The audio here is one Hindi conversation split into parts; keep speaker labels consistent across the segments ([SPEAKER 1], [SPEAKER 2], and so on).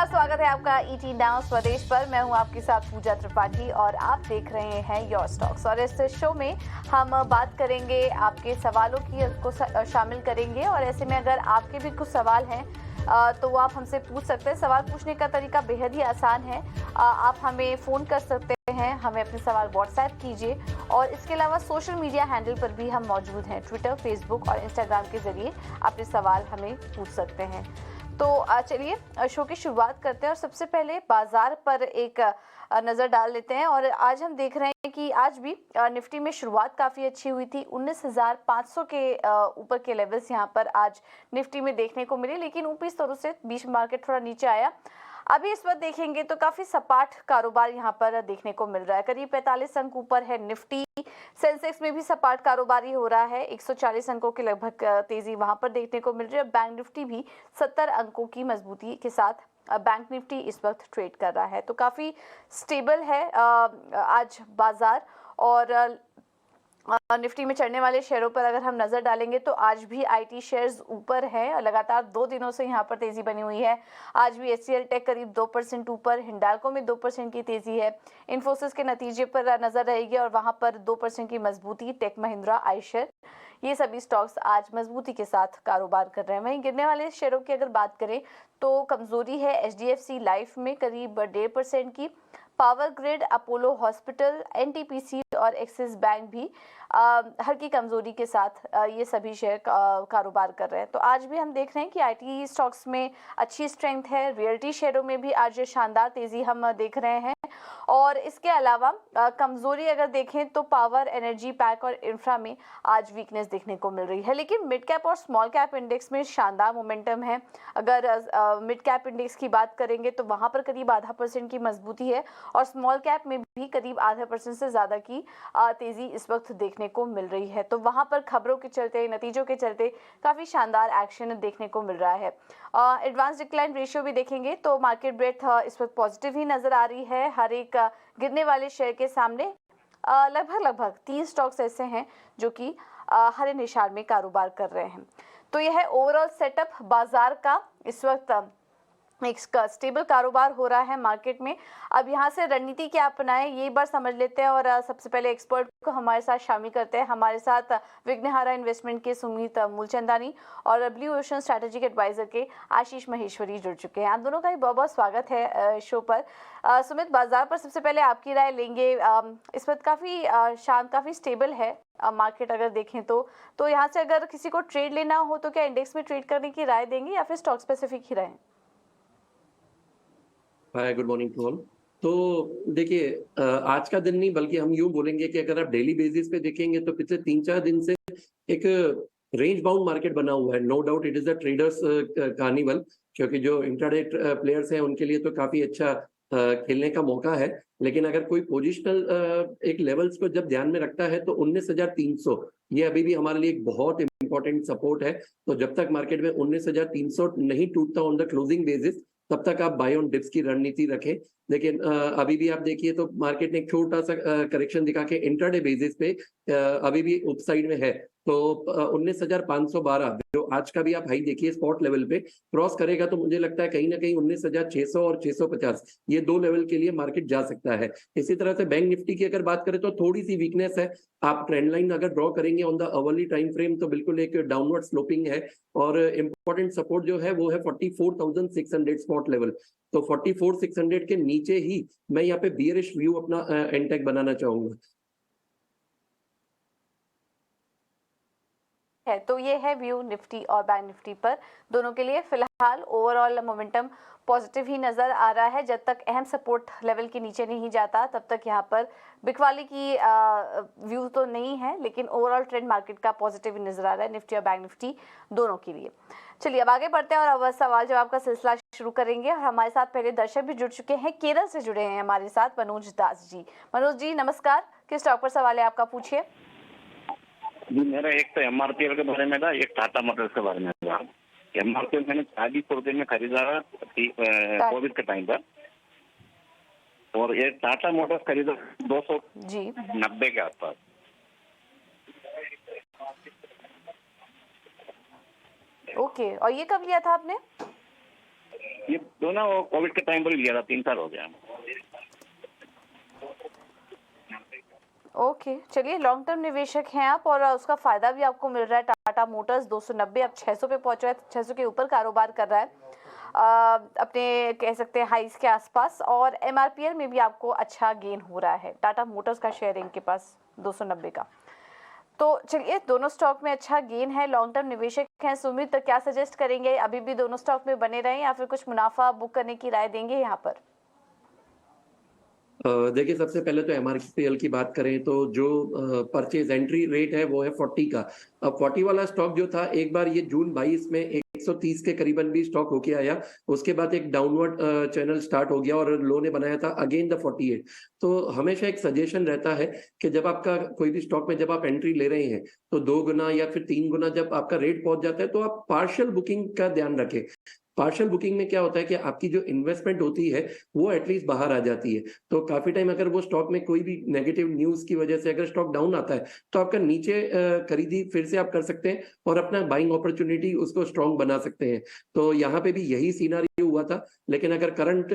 [SPEAKER 1] नमस्कार, स्वागत है आपका ईटी नाउ स्वदेश पर। मैं हूं आपके साथ पूजा त्रिपाठी और आप देख रहे हैं योर स्टॉक्स। और इस शो में हम बात करेंगे, आपके सवालों की को शामिल करेंगे। और ऐसे में अगर आपके भी कुछ सवाल हैं तो वो आप हमसे पूछ सकते हैं। सवाल पूछने का तरीका बेहद ही आसान है। आप हमें फ़ोन कर सकते हैं, हमें अपने सवाल व्हाट्सएप कीजिए। और इसके अलावा सोशल मीडिया हैंडल पर भी हम मौजूद हैं, ट्विटर, फेसबुक और इंस्टाग्राम के जरिए अपने सवाल हमें पूछ सकते हैं। तो चलिए शो की शुरुआत करते हैं और सबसे पहले बाजार पर एक नज़र डाल लेते हैं। और आज हम देख रहे हैं कि आज भी निफ्टी में शुरुआत काफ़ी अच्छी हुई थी। 19,500 के ऊपर के लेवल्स यहां पर आज निफ्टी में देखने को मिले, लेकिन ऊपरी स्तरों से बीच मार्केट थोड़ा नीचे आया। अभी इस वक्त देखेंगे तो काफ़ी सपाट कारोबार यहां पर देखने को मिल रहा है। करीब 45 अंक ऊपर है निफ्टी। सेंसेक्स में भी सपाट कारोबार ही हो रहा है। 140 अंकों के लगभग तेजी वहां पर देखने को मिल रही है। बैंक निफ्टी भी 70 अंकों की मजबूती के साथ बैंक निफ्टी इस वक्त ट्रेड कर रहा है। तो काफ़ी स्टेबल है आज बाजार। और निफ्टी में चढ़ने वाले शेयरों पर अगर हम नजर डालेंगे तो आज भी आईटी शेयर्स ऊपर हैं। लगातार 2 दिनों से यहां पर तेजी बनी हुई है। आज भी एचसीएल टेक करीब 2% ऊपर, हिंडाल्को में 2% की तेजी है। इन्फोसिस के नतीजे पर नजर रहेगी और वहां पर 2% की मजबूती। टेक महिंद्रा, आयशर, ये सभी स्टॉक्स आज मजबूती के साथ कारोबार कर रहे हैं। वहीं गिरने वाले शेयरों की अगर बात करें तो कमजोरी है एचडीएफसी लाइफ में करीब 1.5% की। Power grid, Apollo hospital, NTPC और एक्सिस बैंक भी हल्की कमजोरी के साथ ये सभी शेयर कारोबार कर रहे हैं। तो आज भी हम देख रहे हैं कि आईटी स्टॉक्स में अच्छी स्ट्रेंथ है। रियल्टी शेयरों में भी आज शानदार तेजी हम देख रहे हैं। और इसके अलावा कमजोरी अगर देखें तो पावर, एनर्जी पैक और इंफ्रा में आज वीकनेस देखने को मिल रही है। लेकिन मिड कैप और स्मॉल कैप इंडेक्स में शानदार मोमेंटम है। अगर मिड कैप इंडेक्स की बात करेंगे तो वहां पर करीब 0.5% की मजबूती है और स्मॉल कैप में भी करीब 0.5% से ज्यादा की तेजी इस वक्त देखने को मिल रही है। तो वहां पर खबरों के चलते, नतीजों के चलते काफी शानदार एक्शन देखने को मिल रहा है। एडवांस डिक्लाइन रेशियो भी देखेंगे तो मार्केट ब्रेथ इस वक्त पॉजिटिव ही नजर आ रही है। हर एक गिरने वाले शेयर के सामने लगभग 3 स्टॉक्स ऐसे हैं जो कि हरे निशान में कारोबार कर रहे हैं। तो यह है ओवरऑल सेटअप बाजार का। इस वक्त एक स्टेबल कारोबार हो रहा है मार्केट में। अब यहाँ से रणनीति क्या अपनाएं ये बार समझ लेते हैं। और सबसे पहले एक्सपर्ट को हमारे साथ शामिल करते हैं। हमारे साथ विघ्नहारा इन्वेस्टमेंट के सुमित मूलचंदानी और ब्लू ओशन स्ट्रैटेजिक एडवाइजर के आशीष महेश्वरी जुड़ चुके हैं। आप दोनों का ही बहुत बहुत स्वागत है शो पर। सुमित, बाजार पर सबसे पहले आपकी राय लेंगे। इस वक्त काफ़ी शांत, काफ़ी स्टेबल है मार्केट अगर देखें तो यहाँ से अगर किसी को ट्रेड लेना हो तो क्या इंडेक्स में ट्रेड करने की राय देंगे या फिर स्टॉक स्पेसिफिक ही रहें?
[SPEAKER 2] हाय, गुड मॉर्निंग टू ऑल। तो देखिए, आज का दिन नहीं बल्कि हम यूं बोलेंगे कि अगर आप डेली बेसिस पे देखेंगे तो पिछले 3-4 दिन से एक रेंज बाउंड मार्केट बना हुआ है। No doubt it is a traders carnival, क्योंकि जो इंट्राडे प्लेयर्स हैं उनके लिए तो काफी अच्छा खेलने का मौका है। लेकिन अगर कोई पोजिशनल एक लेवल्स को जब ध्यान में रखता है तो 19,300 ये अभी भी हमारे लिए एक बहुत इंपॉर्टेंट सपोर्ट है। तो जब तक मार्केट में 19,300 नहीं टूटता ऑन द क्लोजिंग बेसिस, तब तक आप बाय ऑन डिप्स की रणनीति रखें। लेकिन अभी भी आप देखिए तो मार्केट ने एक छोटा सा करेक्शन दिखा के इंट्राडे बेसिस पे अभी भी अपसाइड में है। तो 19,512 जो आज का भी आप हाई देखिए स्पॉट लेवल पे क्रॉस करेगा तो मुझे लगता है कहीं ना कहीं 19,600 और 650 ये 2 लेवल के लिए मार्केट जा सकता है। इसी तरह से बैंक निफ्टी की अगर बात करें तो थोड़ी सी वीकनेस है। आप ट्रेंड लाइन अगर ड्रॉ करेंगे on the hourly time frame तो बिल्कुल एक डाउनवर्ड स्लोपिंग है। और इंपॉर्टेंट सपोर्ट जो है वो है 44,600 स्पॉट लेवल। तो 44,600 के नीचे ही मैं यहाँ पे बियरिश व्यू अपना एंटेक बनाना चाहूंगा।
[SPEAKER 1] है तो ये है व्यू निफ्टी और बैंक निफ्टी पर दोनों के लिए। फिलहाल ओवरऑल मोमेंटम पॉजिटिव ही नजर आ रहा है। जब तक अहम सपोर्ट लेवल के नीचे नहीं जाता तब तक यहाँ पर बिकवाली की व्यू तो नहीं है, लेकिन ओवरऑल ट्रेंड मार्केट का पॉजिटिव ही नजर आ रहा है निफ्टी और बैंक निफ्टी दोनों के लिए। चलिए अब आगे बढ़ते हैं और अब सवाल जवाब का सिलसिला शुरू करेंगे। और हमारे साथ पहले दर्शक भी जुड़ चुके हैं, केरल से जुड़े हैं हमारे साथ मनोज दास जी। मनोज जी नमस्कार, किस स्टॉक पर सवाल है आपका, पूछिए।
[SPEAKER 3] जी, मेरा एक तो एमआरपीएल के बारे में था, एक टाटा मोटर्स के बारे में था। एमआरपीएल मैंने 40 रुपए में खरीदा कोविड के टाइम पर, और एक टाटा मोटर्स खरीदा 290 के आसपास।
[SPEAKER 1] ओके, और ये कब लिया था आपने?
[SPEAKER 3] ये दोनों वो कोविड के टाइम पर ही लिया था, 3 साल हो गया।
[SPEAKER 1] ओके, चलिए लॉन्ग टर्म निवेशक हैं आप और उसका फायदा भी आपको मिल रहा है। टाटा मोटर्स 290 अब 600 पे पहुंच रहा है, 600 के ऊपर कारोबार कर रहा है अपने कह सकते हैं हाइस के आसपास, और एमआरपीएल में भी आपको अच्छा गेन हो रहा है। टाटा मोटर्स का शेयर इनके पास 290 का। तो चलिए दोनों स्टॉक में अच्छा गेन है, लॉन्ग टर्म निवेशक हैं सुमित, तो क्या सजेस्ट करेंगे, अभी भी दोनों स्टॉक में बने रहें या फिर कुछ मुनाफा बुक करने की राय देंगे यहाँ पर?
[SPEAKER 2] देखिए, सबसे पहले तो एमआरपीएल की बात करें तो जो परचेज एंट्री रेट है वो है 40 का। अब 40 वाला स्टॉक जो था, एक बार ये जून 22 में 130 के करीबन भी स्टॉक होके आया, उसके बाद एक डाउनवर्ड चैनल स्टार्ट हो गया और लो ने बनाया था अगेन द 48। तो हमेशा एक सजेशन रहता है कि जब आपका कोई भी स्टॉक में जब आप एंट्री ले रहे हैं तो 2 गुना या फिर 3 गुना जब आपका रेट पहुंच जाता है तो आप पार्शियल बुकिंग का ध्यान रखें। पार्शियल बुकिंग में क्या होता है कि आपकी जो इन्वेस्टमेंट होती है वो एटलीस्ट बाहर आ जाती है। तो काफी टाइम अगर वो स्टॉक में कोई भी नेगेटिव न्यूज की वजह से अगर स्टॉक डाउन आता है तो आपका नीचे खरीदी फिर से आप कर सकते हैं और अपना बाइंग अपॉर्चुनिटी उसको स्ट्रॉन्ग बना सकते हैं। तो यहाँ पे भी यही सिनारियो हुआ था, लेकिन अगर करंट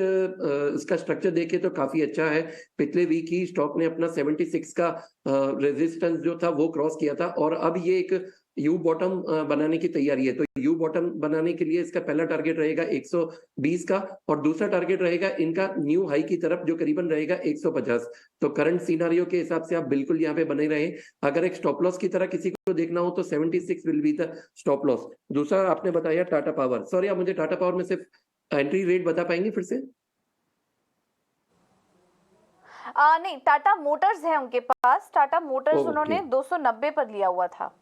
[SPEAKER 2] इसका स्ट्रक्चर देखें तो काफी अच्छा है। पिछले वीक ही स्टॉक ने अपना 76 का रेजिस्टेंस जो था वो क्रॉस किया था और अब ये एक यू बॉटम बनाने की तैयारी है। तो यू बॉटम बनाने के लिए इसका पहला टारगेट रहेगा 120 का और दूसरा टारगेट रहेगा इनका न्यू हाई की तरफ जो करीबन रहेगा 150। तो करंट सिनारियो के हिसाब से आप बिल्कुल यहाँ पे बने रहे। अगर एक स्टॉप लॉस की तरह किसी को देखना हो तो 76 will be the stop loss. दूसरा आपने बताया टाटा पावर, सॉरी आप मुझे टाटा पावर में सिर्फ एंट्री रेट बता पाएंगे फिर से?
[SPEAKER 1] नहीं, टाटा मोटर्स है उनके पास, टाटा मोटर्स उन्होंने 290 पर लिया हुआ था।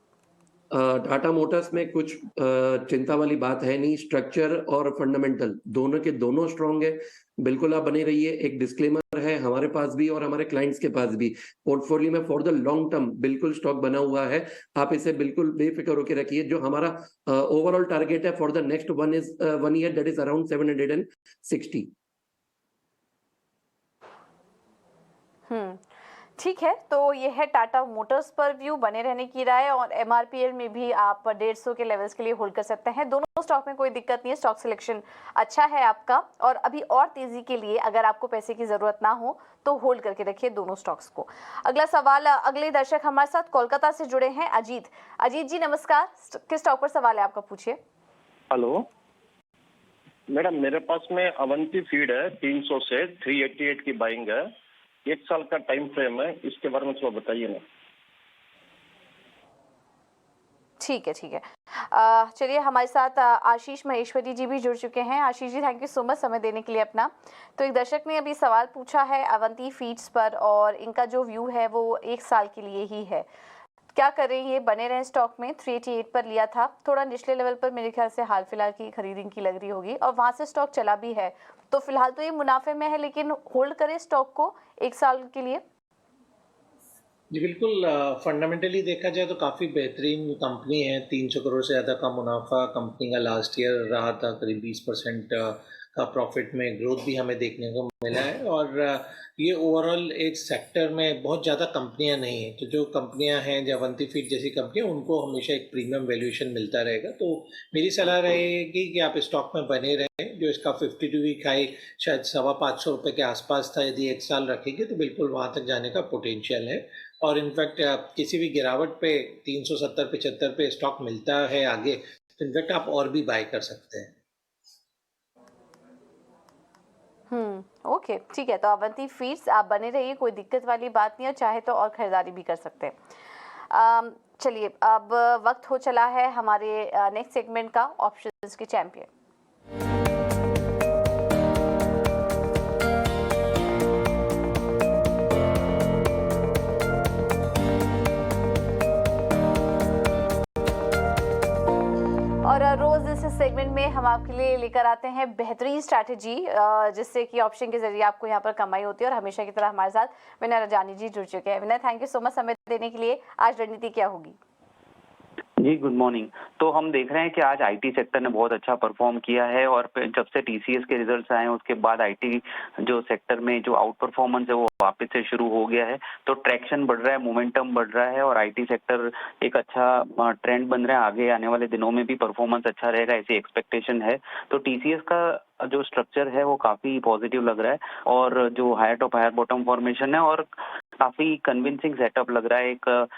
[SPEAKER 2] टाटा मोटर्स में कुछ चिंता वाली बात है नहीं, स्ट्रक्चर और फंडामेंटल दोनों के दोनों स्ट्रांग है। बिल्कुल आप बने रहिए। एक डिस्क्लेमर है हमारे पास भी और हमारे क्लाइंट्स के पास भी, पोर्टफोलियो में फॉर द लॉन्ग टर्म बिल्कुल स्टॉक बना हुआ है। आप इसे बिल्कुल बेफिक्र होकर रखिए। जो हमारा ओवरऑल टारगेट है for the next 1 year that is around 760।
[SPEAKER 1] ठीक है, तो ये है टाटा मोटर्स पर व्यू, बने रहने की राय, और एमआरपीएल में भी आप 150 के लेवल्स के लिए होल्ड कर सकते हैं। दोनों स्टॉक में कोई दिक्कत नहीं है, स्टॉक सिलेक्शन अच्छा है आपका, और अभी और तेजी के लिए अगर आपको पैसे की जरूरत ना हो तो होल्ड करके रखिए दोनों स्टॉक्स को। अगला सवाल, अगले दर्शक हमारे साथ कोलकाता से जुड़े हैं अजीत। अजीत जी नमस्कार, किस स्टॉक पर सवाल है आपका, पूछिए।
[SPEAKER 4] हेलो मैडम, मेरे पास में अवंती फीड है, 300 से 388 की बाइंग है, 1 साल का टाइम फ्रेम है, इसके बारे में थोड़ा बताइए ना।
[SPEAKER 1] ठीक है ठीक है, चलिए हमारे साथ आशीष महेश्वरी जी भी जुड़ चुके हैं। Ashish ji thank you so much समय देने के लिए अपना। तो एक दर्शक ने अभी सवाल पूछा है अवंती फीड्स पर, और इनका जो व्यू है वो 1 साल के लिए ही है। क्या करें, ये बने रहे स्टॉक में? 388 पर लिया था, थोड़ा निचले लेवल पर मेरे ख्याल से हाल फिलहाल की खरीदी की लग रही होगी, और वहां से स्टॉक चला भी है, तो फिलहाल तो ये मुनाफे में है, लेकिन होल्ड करें स्टॉक को 1 साल के लिए?
[SPEAKER 5] जी बिल्कुल, फंडामेंटली देखा जाए तो काफ़ी बेहतरीन कंपनी है। 300 करोड़ से ज़्यादा का मुनाफा कंपनी का लास्ट ईयर रहा था, करीब 20% का प्रॉफिट में ग्रोथ भी हमें देखने को मिला है। और ये ओवरऑल एक सेक्टर में बहुत ज़्यादा कंपनियां नहीं हैं, तो जो कंपनियां हैं जो अवंती फीड जैसी कंपनियां, उनको हमेशा एक प्रीमियम वैल्यूएशन मिलता रहेगा। तो मेरी सलाह रहेगी कि आप स्टॉक में बने रहें। जो इसका 52 वीक हाई शायद 525 रुपये के आसपास था, यदि 1 साल रखेंगे तो बिल्कुल वहाँ तक जाने का पोटेंशियल है। और इनफैक्ट किसी भी गिरावट पे 370-75 पे स्टॉक मिलता है आगे, तो इनफैक्ट आप और भी बाय कर सकते हैं।
[SPEAKER 1] ओके ठीक है, तो अवंती फीड्स आप बने रहिए, कोई दिक्कत वाली बात नहीं है, चाहे तो और खरीदारी भी कर सकते हैं। चलिए अब वक्त हो चला है हमारे नेक्स्ट सेगमेंट का, ऑप्शंस के चैंपियन। और रोज इस सेगमेंट में हम आपके लिए लेकर आते हैं बेहतरीन स्ट्रैटेजी, जिससे कि ऑप्शन के जरिए आपको यहाँ पर कमाई होती है। और हमेशा की तरह हमारे साथ विनय रजानी जी जुड़ चुके हैं। विनय थैंक यू सो मच समय देने के लिए। आज रणनीति क्या होगी?
[SPEAKER 6] जी गुड मॉर्निंग। तो हम देख रहे हैं कि आज आईटी सेक्टर ने बहुत अच्छा परफॉर्म किया है और जब से टीसीएस के रिजल्ट्स आए हैं उसके बाद आईटी जो सेक्टर में जो आउट परफॉर्मेंस है वो वापस से शुरू हो गया है। तो ट्रैक्शन बढ़ रहा है, मोमेंटम बढ़ रहा है और आईटी सेक्टर एक अच्छा ट्रेंड बन रहा है। आगे आने वाले दिनों में भी परफॉर्मेंस अच्छा रहेगा ऐसी एक्सपेक्टेशन है। तो टीसीएस का जो स्ट्रक्चर है वो काफी पॉजिटिव लग रहा है और जो higher top higher bottom formation है और काफी कन्विंसिंग सेटअप लग रहा है। एक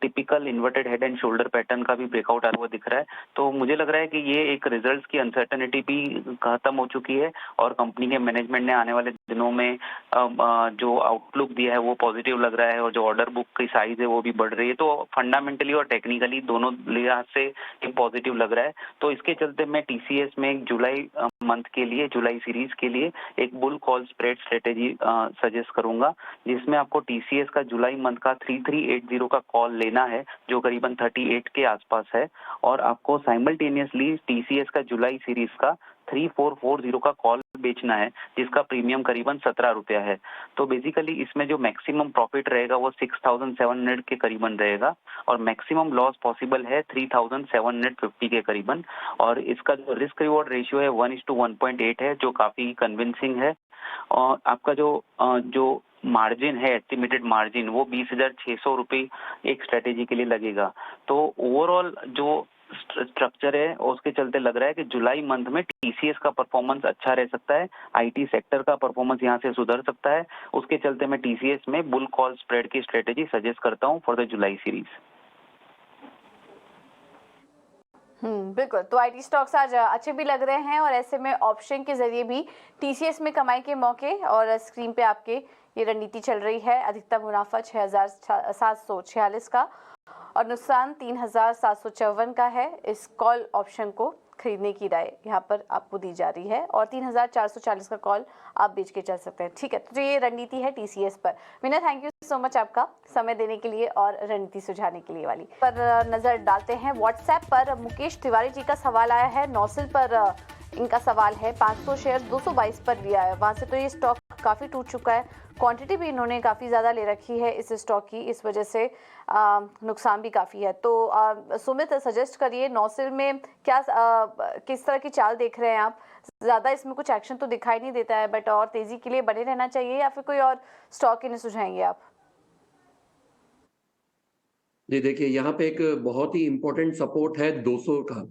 [SPEAKER 6] typical inverted head and shoulder pattern का भी ब्रेकआउट आता हुआ दिख रहा है। तो मुझे लग रहा है कि ये एक रिजल्ट्स की अनसर्टेनिटी भी खत्म हो चुकी है और कंपनी के मैनेजमेंट ने आने वाले दिनों में जो आउटलुक दिया है वो पॉजिटिव लग रहा है और जो ऑर्डर बुक की साइज है वो भी बढ़ रही है। तो फंडामेंटली और टेक्निकली दोनों लिहाज से एक पॉजिटिव लग रहा है। तो इसके चलते मैं टीसीएस में एक जुलाई मंथ के लिए, जुलाई सीरीज के लिए एक bull call spread strategy suggest करूंगा, जिसमें आपको टीसीएस का जुलाई मंथ का 3380 का कॉल लेना है जो करीबन 38 के आसपास है और आपको साइमल्टेनियसली टीसीएस का जुलाई सीरीज का 3440 का कॉल बेचना है जिसका प्रीमियम करीबन 17 रुपया है। तो बेसिकली इसमें जो मैक्सिमम प्रॉफिट रहेगा वो 6700 के करीबन रहेगा और मैक्सिमम लॉस पॉसिबल है 3750 के करीबन। और इसका जो रिस्क रिवॉर्ड रेशियो है 1:1.8 है जो काफी कन्विंसिंग है। और आपका जो मार्जिन है, एस्टिमेटेड मार्जिन, वो 20,600 रुपये एक स्ट्रेटेजी के लिए लगेगा। तो ओवरऑल जो स्ट्रक्चर है उसके चलते लग रहा है कि जुलाई मंथ में टीसीएस का परफॉर्मेंस अच्छा रह सकता है, आईटी सेक्टर का परफॉर्मेंस यहाँ से सुधर सकता है। उसके चलते मैं टीसीएस में बुल कॉल स्प्रेड की स्ट्रेटेजी सजेस्ट करता हूँ फॉर द जुलाई सीरीज।
[SPEAKER 1] बिल्कुल। तो आईटी स्टॉक्स आज अच्छे भी लग रहे हैं और ऐसे में ऑप्शन के जरिए भी टीसीएस में कमाई के मौके और स्क्रीन पे आपके ये रणनीति चल रही है। अधिकतम मुनाफा 6,746 का और नुकसान 3,754 का है। इस कॉल ऑप्शन को खरीदने की राय यहाँ पर आपको दी जा रही है और 3,440 का कॉल आप बेच के चल सकते हैं। ठीक है, तो ये रणनीति है टीसीएस पर। विनय, थैंक यू सो मच आपका समय देने के लिए और रणनीति सुझाने के लिए वाली पर नजर डालते हैं। व्हाट्सएप पर मुकेश तिवारी जी का सवाल आया है। नौसिल पर इनका सवाल है 500 शेयर 222 पर लिया है, वहां से तो ये स्टॉक काफी टूट चुका है। क्वांटिटी भी इन्होंने काफ़ी ज़्यादा ले रखी है इस स्टॉक की, इस वजह से नुकसान भी काफ़ी है। तो सुमित सजेस्ट करिए नौसिल में क्या किस तरह की चाल देख रहे हैं आप? ज़्यादा इसमें कुछ एक्शन तो दिखाई नहीं देता है, बट और तेज़ी के लिए बने रहना चाहिए या फिर कोई और स्टॉक इन्हें सुझाएंगे आप?
[SPEAKER 2] जी देखिए, यहाँ पे एक बहुत ही इम्पोर्टेंट सपोर्ट है 200 का,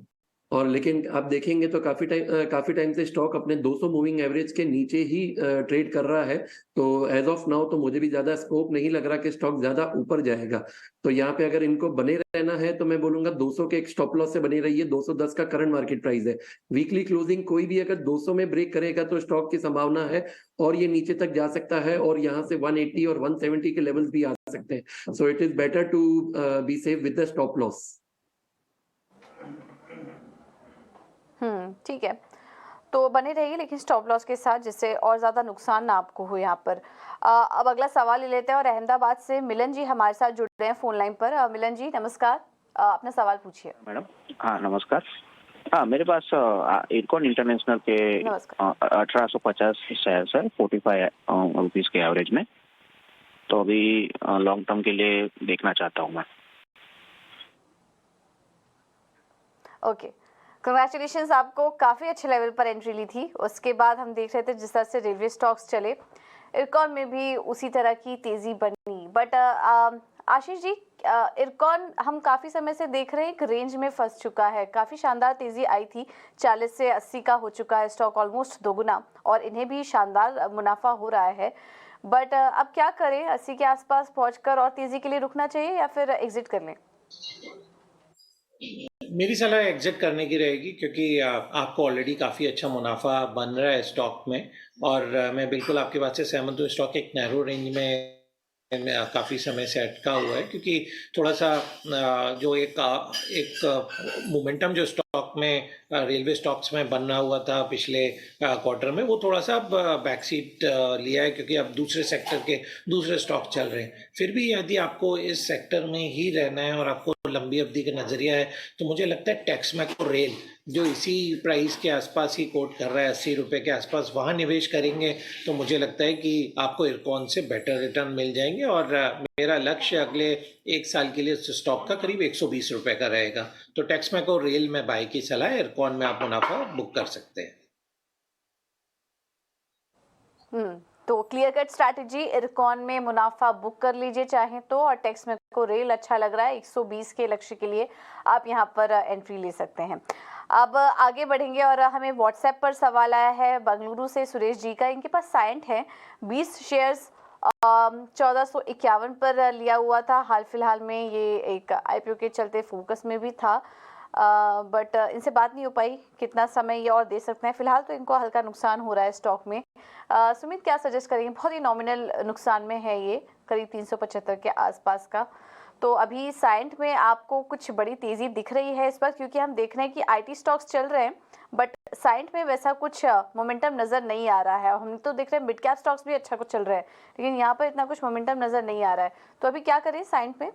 [SPEAKER 2] और लेकिन आप देखेंगे तो काफी टाइम से स्टॉक अपने 200 मूविंग एवरेज के नीचे ही ट्रेड कर रहा है। तो एज ऑफ नाउ तो मुझे भी ज्यादा स्कोप नहीं लग रहा कि स्टॉक ज्यादा ऊपर जाएगा। तो यहाँ पे अगर इनको बने रहना है तो मैं बोलूंगा 200 के एक स्टॉप लॉस से बनी रहिए। 210 का करंट मार्केट प्राइस है। वीकली क्लोजिंग कोई भी अगर 200 में ब्रेक करेगा तो स्टॉक की संभावना है और ये नीचे तक जा सकता है और यहाँ से 180 और 170 के लेवल्स भी आ सकते हैं। So it is better to be safe with the stop loss.
[SPEAKER 1] ठीक है, तो बने रहिए लेकिन स्टॉप लॉस के साथ, जिससे और ज़्यादा नुकसान ना आपको हो यहाँ पर। अब अगला सवाल ले लेते हैं और अहमदाबाद से मिलन जी हमारे साथ जुड़ रहे हैं फोन लाइन पर। मिलन जी नमस्कार, अपना सवाल पूछिए।
[SPEAKER 3] मैडम हाँ नमस्कार। हाँ मेरे पास इरकॉन इंटरनेशनल के 1850 शेयर है 45 रुपीज़ के एवरेज में। तो अभी लॉन्ग टर्म के लिए देखना चाहता हूँ मैं।
[SPEAKER 1] ओके, कंग्रेचुलेशंस, आपको काफ़ी अच्छे लेवल पर एंट्री ली थी। उसके बाद हम देख रहे थे जिस तरह से रेलवे स्टॉक्स चले, इरकॉन में भी उसी तरह की तेज़ी बनी। बट आशीष जी, इरकॉन हम काफ़ी समय से देख रहे हैं एक रेंज में फंस चुका है। काफ़ी शानदार तेज़ी आई थी, 40 से 80 का हो चुका है स्टॉक, ऑलमोस्ट दोगुना, और इन्हें भी शानदार मुनाफा हो रहा है। बट अब क्या करें, 80 के आसपास पहुँचकर और तेज़ी के लिए रुकना चाहिए या फिर एग्जिट कर लें?
[SPEAKER 5] मेरी सलाह एग्जिट करने की रहेगी, क्योंकि आपको ऑलरेडी काफ़ी अच्छा मुनाफा बन रहा है स्टॉक में, और मैं बिल्कुल आपकी बात से सहमत हूँ। स्टॉक एक नैरो रेंज में काफ़ी समय से अटका हुआ है, क्योंकि थोड़ा सा जो एक मोमेंटम जो स्टॉक में रेलवे स्टॉक्स में बनना हुआ था पिछले क्वार्टर में, वो थोड़ा सा बैक सीट लिया है, क्योंकि अब दूसरे सेक्टर के दूसरे स्टॉक चल रहे हैं। फिर भी यदि आपको इस सेक्टर में ही रहना है और आपको लंबी अवधि का नजरिया है तो मुझे लगता है टेक्समैको रेल जो इसी प्राइस के आसपास ही कोट कर रहा है 80 रुपए के आसपास, वहां निवेश करेंगे तो मुझे लगता है कि आपको इरकॉन से बेटर रिटर्न मिल जाएंगे। और मेरा लक्ष्य अगले 1 साल के लिए स्टॉक का करीब 120 रुपए का रहेगा। तो टेक्समैको रेल में बाय की सलाह, इरकॉन में आप मुनाफा बुक कर सकते हैं।
[SPEAKER 1] तो क्लियर कट स्ट्रैटेजी, इरकॉन में मुनाफा बुक कर लीजिए चाहे तो, और टेक्समैको रेल अच्छा लग रहा है, 120 के लक्ष्य के लिए आप यहां पर एंट्री ले सकते हैं। अब आगे बढ़ेंगे और हमें व्हाट्सएप पर सवाल आया है बेंगलुरु से सुरेश जी का। इनके पास साइंट है 20 शेयर्स 1451 पर लिया हुआ था। हाल फिलहाल में ये एक आईपीओ के चलते फोकस में भी था, बट इनसे बात नहीं हो पाई कितना समय ये और दे सकते हैं। फिलहाल तो इनको हल्का नुकसान हो रहा है स्टॉक में। सुमित क्या सजेस्ट करेंगे? बहुत ही नॉमिनल नुकसान में है ये, करीब 375 के आसपास का। तो अभी साइंट में आपको कुछ बड़ी तेजी दिख रही है इस वक्त, क्योंकि हम देख रहे हैं कि आईटी स्टॉक्स चल रहे हैं बट साइंट में वैसा कुछ मोमेंटम नजर नहीं आ रहा है। हम तो देख रहे हैं मिड कैप स्टॉक्स भी अच्छा कुछ चल रहे हैं, लेकिन यहाँ पर इतना कुछ मोमेंटम नजर नहीं आ रहा है। तो अभी क्या करें साइंट में?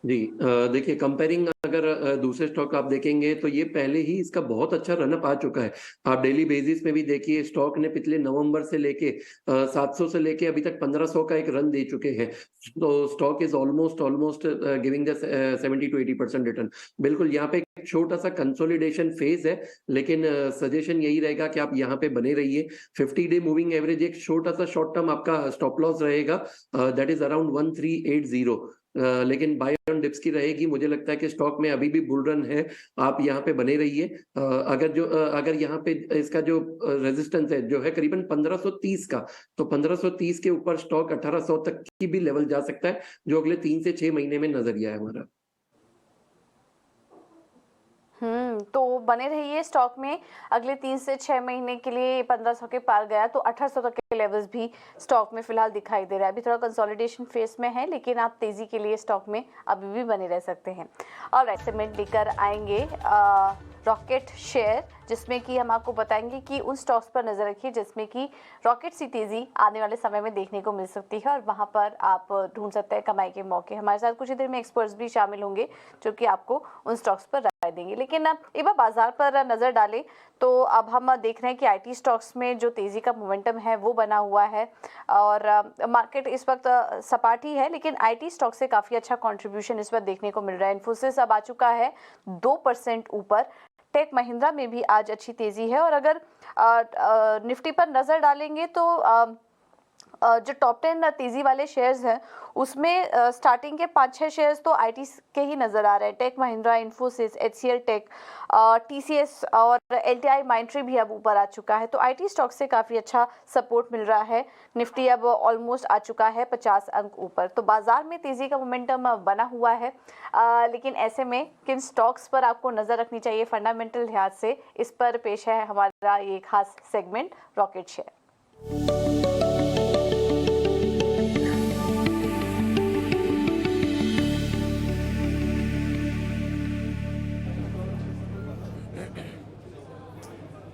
[SPEAKER 2] जी, देखिए कंपेयरिंग अगर दूसरे स्टॉक आप देखेंगे तो ये पहले ही इसका बहुत अच्छा रनअप आ चुका है। आप डेली बेसिस में भी देखिए स्टॉक ने पिछले नवंबर से लेके 700 से लेके अभी तक 1500 का एक रन दे चुके हैं। तो stock is almost giving the 70 to 80% return. बिल्कुल यहाँ पे एक छोटा सा कंसोलिडेशन फेज है, लेकिन सजेशन यही रहेगा कि आप यहाँ पे बने रहिए। 50 डे मूविंग एवरेज एक छोटा सा शॉर्ट टर्म आपका स्टॉप लॉस रहेगा, दैट इज अराउंड 1380। लेकिन बाय ऑन डिप्स की रहेगी। मुझे लगता है कि स्टॉक में अभी भी बुल रन है, आप यहाँ पे बने रहिए। अगर यहाँ पे इसका जो रेजिस्टेंस है जो है करीबन 1530 का, तो 1530 के ऊपर स्टॉक 1800 तक की भी लेवल जा सकता है, जो अगले 3 से 6 महीने में नजरिया है हमारा।
[SPEAKER 1] तो बने रहिए स्टॉक में अगले 3 से 6 महीने के लिए। 1500 के पार गया तो 1800 तक के लेवल्स भी स्टॉक में फिलहाल दिखाई दे रहा है। अभी थोड़ा कंसोलिडेशन फेस में है, लेकिन आप तेजी के लिए स्टॉक में अभी भी बने रह सकते हैं। ऑलराइट, सेगमेंट लेकर आएंगे रॉकेट शेयर, जिसमें कि हम आपको बताएंगे कि उन स्टॉक्स पर नजर रखिए जिसमें कि रॉकेट सी तेजी आने वाले समय में देखने को मिल सकती है, और वहां पर आप ढूंढ सकते हैं कमाई के मौके। हमारे साथ कुछ ही देर में एक्सपर्ट्स भी शामिल होंगे जो कि आपको उन स्टॉक्स पर राय देंगे। लेकिन एक बार बाजार पर नजर डालें तो अब हम देख रहे हैं कि आईटी स्टॉक्स में जो तेजी का मोमेंटम है वो बना हुआ है, और मार्केट इस वक्त सपाट ही है, लेकिन आईटी स्टॉक से काफी अच्छा कंट्रीब्यूशन इस वक्त देखने को मिल रहा है। इन्फोसिस अब आ चुका है 2% ऊपर। टेक महिंद्रा में भी आज अच्छी तेजी है। और अगर निफ्टी पर नजर डालेंगे तो जो टॉप 10 तेजी वाले शेयर्स हैं उसमें स्टार्टिंग के 5-6 शेयर्स तो आईटी के ही नजर आ रहे हैं। Tech Mahindra, Infosys, HCL Tech, TCS और एलटीआई माइंट्री भी अब ऊपर आ चुका है। तो आईटी स्टॉक से काफ़ी अच्छा सपोर्ट मिल रहा है। निफ्टी अब ऑलमोस्ट आ चुका है 50 अंक ऊपर। तो बाजार में तेजी का मोमेंटम बना हुआ है, लेकिन ऐसे में किन स्टॉक्स पर आपको नज़र रखनी चाहिए फंडामेंटल लिहाज से, इस पर पेश है हमारा ये खास सेगमेंट रॉकेट शेयर।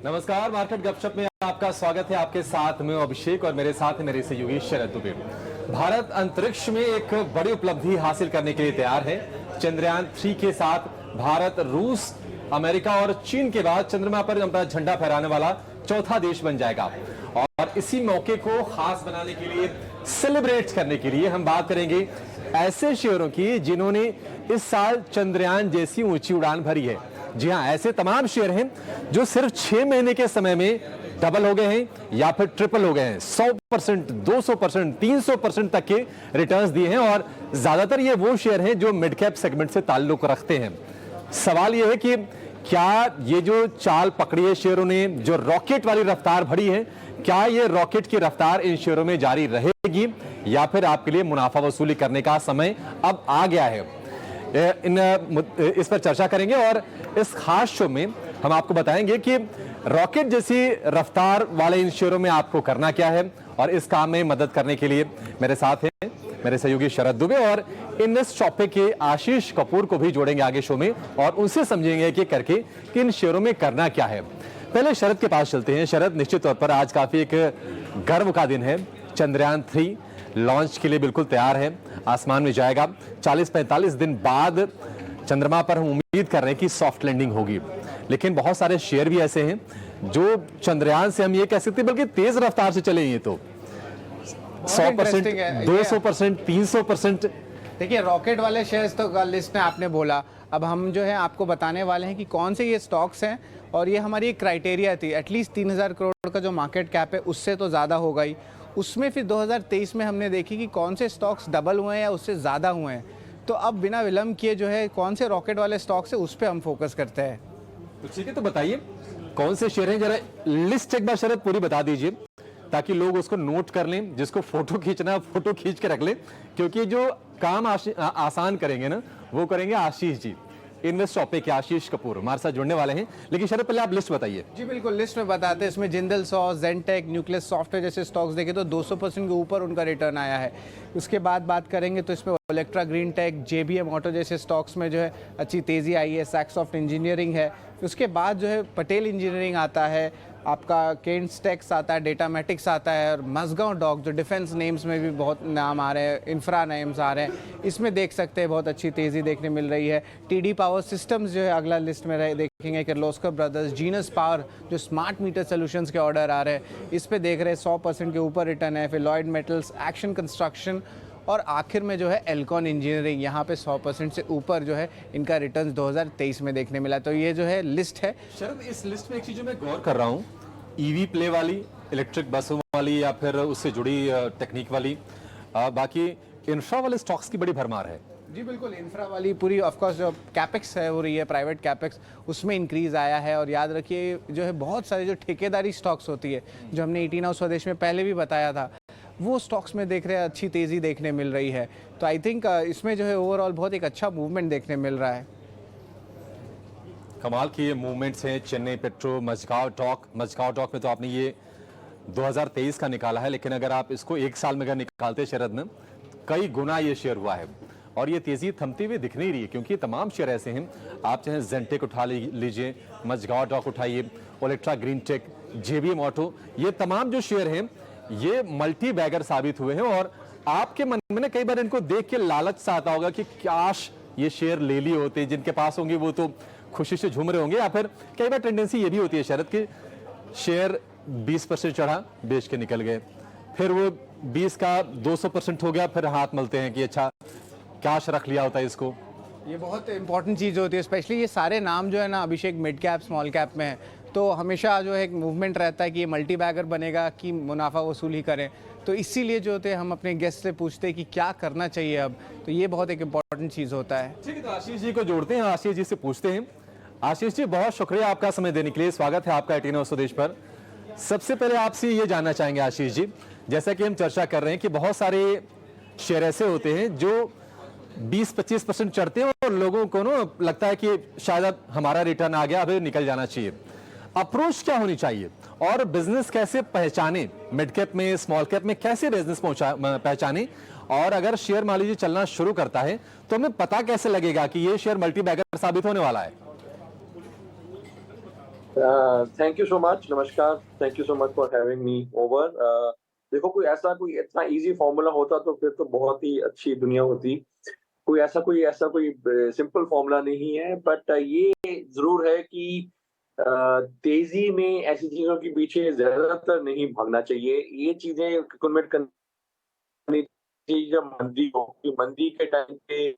[SPEAKER 7] नमस्कार, मार्केट गपशप में आपका स्वागत है। आपके साथ में अभिषेक और मेरे साथ है मेरे सहयोगी शरद दुबे। भारत अंतरिक्ष में एक बड़ी उपलब्धि हासिल करने के लिए तैयार है। चंद्रयान 3 के साथ भारत रूस, अमेरिका और चीन के बाद चंद्रमा पर अपना झंडा फहराने वाला चौथा देश बन जाएगा। और इसी मौके को खास बनाने के लिए, सेलिब्रेट करने के लिए हम बात करेंगे ऐसे शेयरों की जिन्होंने इस साल चंद्रयान जैसी ऊंची उड़ान भरी है। जी हां, ऐसे तमाम शेयर हैं जो सिर्फ 6 महीने के समय में डबल हो गए हैं या फिर ट्रिपल हो गए हैं। 100%, 200%, 300% तक के रिटर्न्स दिए हैं, और ज्यादातर ये वो शेयर हैं जो मिड कैप सेगमेंट से ताल्लुक रखते हैं। सवाल ये है कि क्या ये जो चाल पकड़ी है शेयरों ने, जो रॉकेट वाली रफ्तार भरी है, क्या ये रॉकेट की रफ्तार इन शेयरों में जारी रहेगी या फिर आपके लिए मुनाफा वसूली करने का समय अब आ गया है? इस पर चर्चा करेंगे, और इस खास शो में हम आपको बताएंगे कि रॉकेट जैसी रफ्तार वाले इन शेयरों में आपको करना क्या है। और इस काम में मदद करने के लिए मेरे साथ हैं मेरे सहयोगी शरद दुबे, और इन्वेस्ट शॉपे के आशीष कपूर को भी जोड़ेंगे आगे शो में, और उनसे समझेंगे कि करके कि इन शेयरों में करना क्या है। पहले शरद के पास चलते हैं। शरद, निश्चित तौर पर आज काफी एक गर्व का दिन है। चंद्रयान 3 लॉन्च के लिए बिल्कुल तैयार है। आसमान में जाएगा। 40-45 दिन बाद चंद्रमा पर हम उम्मीद कर रहे हैं कि सॉफ्ट लैंडिंग होगी। लेकिन बहुत सारे शेयर भी ऐसे हैं जो चंद्रयान से हम ये कह सकते हैं बल्कि तेज रफ्तार से चले, ये तो 100%, 200%, 300%।
[SPEAKER 8] देखिए रॉकेट वाले शेयर्स तो लिस्ट में आपने बोला, अब हम जो है आपको बताने वाले हैं कि कौन से ये स्टॉक्स हैं, और ये हमारी एक क्राइटेरिया थी, एटलीस्ट 3000 करोड़ का जो मार्केट कैप है उससे तो ज़्यादा होगा ही। उसमें फिर 2023 में हमने देखी कि कौन से स्टॉक्स डबल हुए हैं या उससे ज़्यादा हुए हैं, तो अब बिना विलंब किए जो है कौन से रॉकेट वाले स्टॉक्स है उस पर हम फोकस करते हैं।
[SPEAKER 7] तो ठीक है, तो बताइए कौन से शेयर हैं, जरा लिस्ट एक बार शरद पूरी बता दीजिए ताकि लोग उसको नोट कर लें, जिसको फोटो खींचना फोटो खींच के रख लें, क्योंकि जो काम आसान करेंगे ना वो करेंगे आशीष जी, इन्वेस्ट टॉपिक के आशीष कपूर हमारे साथ जुड़ने वाले हैं। लेकिन शरद पहले आप लिस्ट बताइए।
[SPEAKER 8] जी बिल्कुल, लिस्ट में बताते हैं। इसमें जिंदल सॉ, जेनटेक, न्यूक्लियस सॉफ्टवेयर जैसे स्टॉक्स देखें तो 200% के ऊपर उनका रिटर्न आया है। उसके बाद बात करेंगे तो इसमें Electra Green Tech, JBM Auto जैसे स्टॉक्स में जो है अच्छी तेज़ी आई है। सैक्सॉफ्ट इंजीनियरिंग है, उसके बाद जो है पटेल इंजीनियरिंग आता है, आपका केंटस्टेक्स आता है, डेटामेटिक्स आता है, और मसगांव डॉक जो डिफेंस नेम्स में भी बहुत नाम आ रहे हैं, इंफ्रा नेम्स आ रहे हैं, इसमें देख सकते हैं बहुत अच्छी तेज़ी देखने मिल रही है। टीडी पावर सिस्टम्स जो है अगला लिस्ट में देखेंगे, किर्लोस्कर ब्रदर्स, जीनस पावर जो स्मार्ट मीटर सोल्यूशंस के ऑर्डर आ रहे हैं इस पे देख रहे हैं 100% के ऊपर रिटर्न है। फिर लॉयड मेटल्स, एक्शन कंस्ट्रक्शन, और आखिर में जो है एल्कॉन इंजीनियरिंग, यहाँ पे 100% से ऊपर जो है इनका रिटर्न 2023 में देखने मिला। तो ये जो है लिस्ट है।
[SPEAKER 7] शरद, इस लिस्ट में एक चीज जो मैं गौर कर रहा हूँ, ईवी प्ले वाली, इलेक्ट्रिक बसों वाली या फिर उससे जुड़ी टेक्निक वाली, बाकी इंफ्रा वाले स्टॉक्स की बड़ी भरमार है।
[SPEAKER 8] जी बिल्कुल, इंफ्रा वाली पूरी ऑफकोर्स जो कैपेक्स है हो रही है, प्राइवेट कैपेक्स, उसमें इंक्रीज़ आया है। और याद रखिए जो है बहुत सारे जो ठेकेदारी स्टॉक्स होती है, जो हमने 18 हाउस स्वदेश में पहले भी बताया था, वो स्टॉक्स में देख रहे हैं अच्छी तेज़ी देखने मिल रही है। तो आई थिंक इसमें जो है ओवरऑल बहुत एक अच्छा मूवमेंट देखने मिल रहा है।
[SPEAKER 7] कमाल की ये मूवमेंट्स हैं। चेन्नई पेट्रो, मजगांव डॉक में तो आपने ये 2023 का निकाला है, लेकिन अगर आप इसको एक साल में अगर निकालते शरद में, कई गुना ये शेयर हुआ है और ये तेजी थमती हुई दिख नहीं रही है, क्योंकि तमाम शेयर ऐसे हैं। आप चाहे जेनटेक उठा लीजिए, मजगांव डॉक उठाइए, Electra Green Tech, JBM Auto, ये तमाम जो शेयर हैं ये मल्टी बैगर साबित हुए हैं। और आपके मन में ना कई बार इनको देख के लालच सा आता होगा कि काश ये शेयर ले लिए होते, जिनके पास होंगे वो तो खुशी से झूम रहे होंगे। या फिर कई बार टेंडेंसी ये भी होती है शरद कि शेयर 20% चढ़ा, बेच के निकल गए, फिर वो 20 का 200% हो गया, फिर हाथ मलते हैं कि अच्छा काश रख लिया होता है इसको।
[SPEAKER 8] ये बहुत इंपॉर्टेंट चीज़ होती है, स्पेशली ये सारे नाम जो है ना अभिषेक मिड कैप स्मॉल कैप में है, तो हमेशा जो है एक मूवमेंट रहता है कि ये मल्टी बैगर बनेगा कि मुनाफा वसूल ही करें। तो इसीलिए जो होते हैं हम अपने गेस्ट से पूछते हैं कि क्या करना चाहिए अब, तो ये बहुत एक इम्पॉर्टेंट चीज़ होता है।
[SPEAKER 7] ठीक है, तो आशीष जी को जोड़ते हैं, आशीष जी से पूछते हैं। आशीष जी, बहुत शुक्रिया आपका समय देने के लिए, स्वागत है आपका 18 हाउस स्वदेश पर। सबसे पहले आपसे ये जानना चाहेंगे आशीष जी, जैसा कि हम चर्चा कर रहे हैं कि बहुत सारे शेयर ऐसे होते हैं जो 20-25% चढ़ते हैं और लोगों को ना लगता है कि शायद अब हमारा रिटर्न आ गया, अब निकल जाना चाहिए। अप्रोच क्या होनी चाहिए और बिजनेस कैसे पहचाने, मिड कैप में, स्मॉल कैप में कैसे बिजनेस पहचाने, और अगर शेयर मान लीजिए चलना शुरू करता है तो हमें पता कैसे लगेगा कि ये शेयर मल्टी बैगर साबित होने वाला है?
[SPEAKER 9] थैंक यू सो मच, नमस्कार, thank you so much for having me over. देखो, कोई इतना इजी फॉर्मूला होता तो फिर तो बहुत ही अच्छी दुनिया होती। कोई ऐसा कोई सिंपल फॉर्मूला नहीं है, बट ये जरूर है कि तेजी में ऐसी चीजों के पीछे ज्यादातर नहीं भागना चाहिए। ये चीजें कन्वर्ट करनी चाहिए जब मंदी हो, मंदी के टाइम पे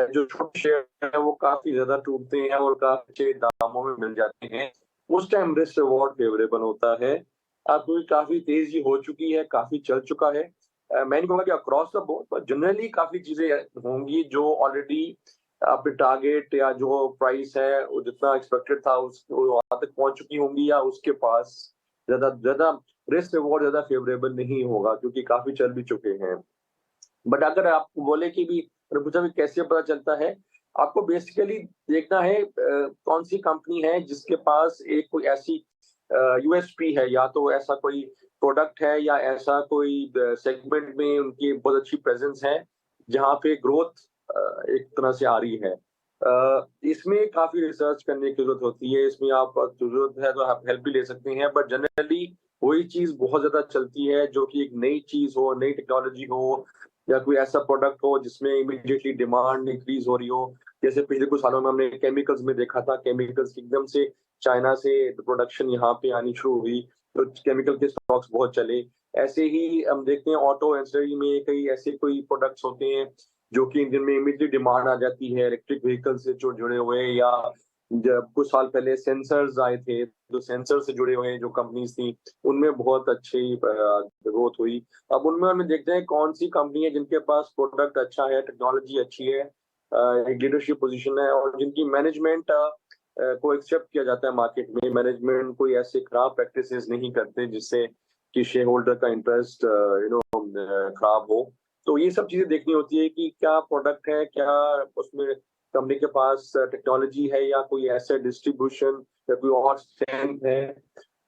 [SPEAKER 9] जो छोटे शेयर है वो काफी ज्यादा टूटते हैं और काफी अच्छे दामों में मिल जाते हैं। उस टाइम रिस्क रिवॉर्ड फेवरेबल होता है। अब काफी तेजी हो चुकी है, काफी चल चुका है। मैं नहीं कहूंगा कि अक्रॉस द बोर्ड, पर जनरली काफी चीजें होंगी जो ऑलरेडी अपने टारगेट या जो प्राइस है वो जितना एक्सपेक्टेड था वहां तक पहुंच चुकी होंगी, या उसके पास ज्यादा रिस्क रिवॉर्ड ज्यादा फेवरेबल नहीं होगा क्योंकि काफी चल भी चुके हैं। बट अगर आप बोले कि भी पूछा भी कैसे पता चलता है, आपको बेसिकली देखना है कौन सी कंपनी है जिसके पास एक कोई ऐसी यूएसपी है, या तो ऐसा कोई प्रोडक्ट है या ऐसा कोई सेगमेंट में उनकी बहुत अच्छी प्रेजेंस है जहां पे ग्रोथ एक तरह से आ रही है। इसमें काफी रिसर्च करने की जरूरत होती है। इसमें आप जरूरत है तो आप हेल्प भी ले सकते हैं, बट जनरली वही चीज बहुत ज्यादा चलती है जो कि एक नई चीज हो, नई टेक्नोलॉजी हो, या कोई ऐसा प्रोडक्ट हो जिसमें इमीडिएटली डिमांड इंक्रीज हो रही हो। जैसे पिछले कुछ सालों में हमने केमिकल्स में देखा था, केमिकल्स की एकदम से चाइना से प्रोडक्शन यहाँ पे आनी शुरू हुई, तो केमिकल के स्टॉक्स बहुत चले। ऐसे ही हम देखते हैं ऑटो एंसिलरी में कई ऐसे कोई प्रोडक्ट्स होते हैं जो कि जिनमें इमीडिएट डिमांड आ जाती है, इलेक्ट्रिक व्हीकल से जो जुड़े हुए, या जब कुछ साल पहले सेंसर्स आए थे, तो सेंसर से जुड़े हुए जो कंपनीज थी उनमें बहुत अच्छी ग्रोथ हुई। अब उनमें हमें देखते हैं कौन सी कंपनी है जिनके पास प्रोडक्ट अच्छा है, टेक्नोलॉजी अच्छी है, एक लीडरशिप पोजीशन है, और जिनकी मैनेजमेंट को एक्सेप्ट किया जाता है मार्केट में। मैनेजमेंट कोई ऐसे खराब प्रैक्टिसेस नहीं करते जिससे कि शेयर होल्डर का इंटरेस्ट खराब हो। तो ये सब चीजें देखनी होती है कि क्या प्रोडक्ट है, क्या उसमें कंपनी के पास टेक्नोलॉजी है, या कोई ऐसा डिस्ट्रीब्यूशन या कोई और स्ट्रेंथ है,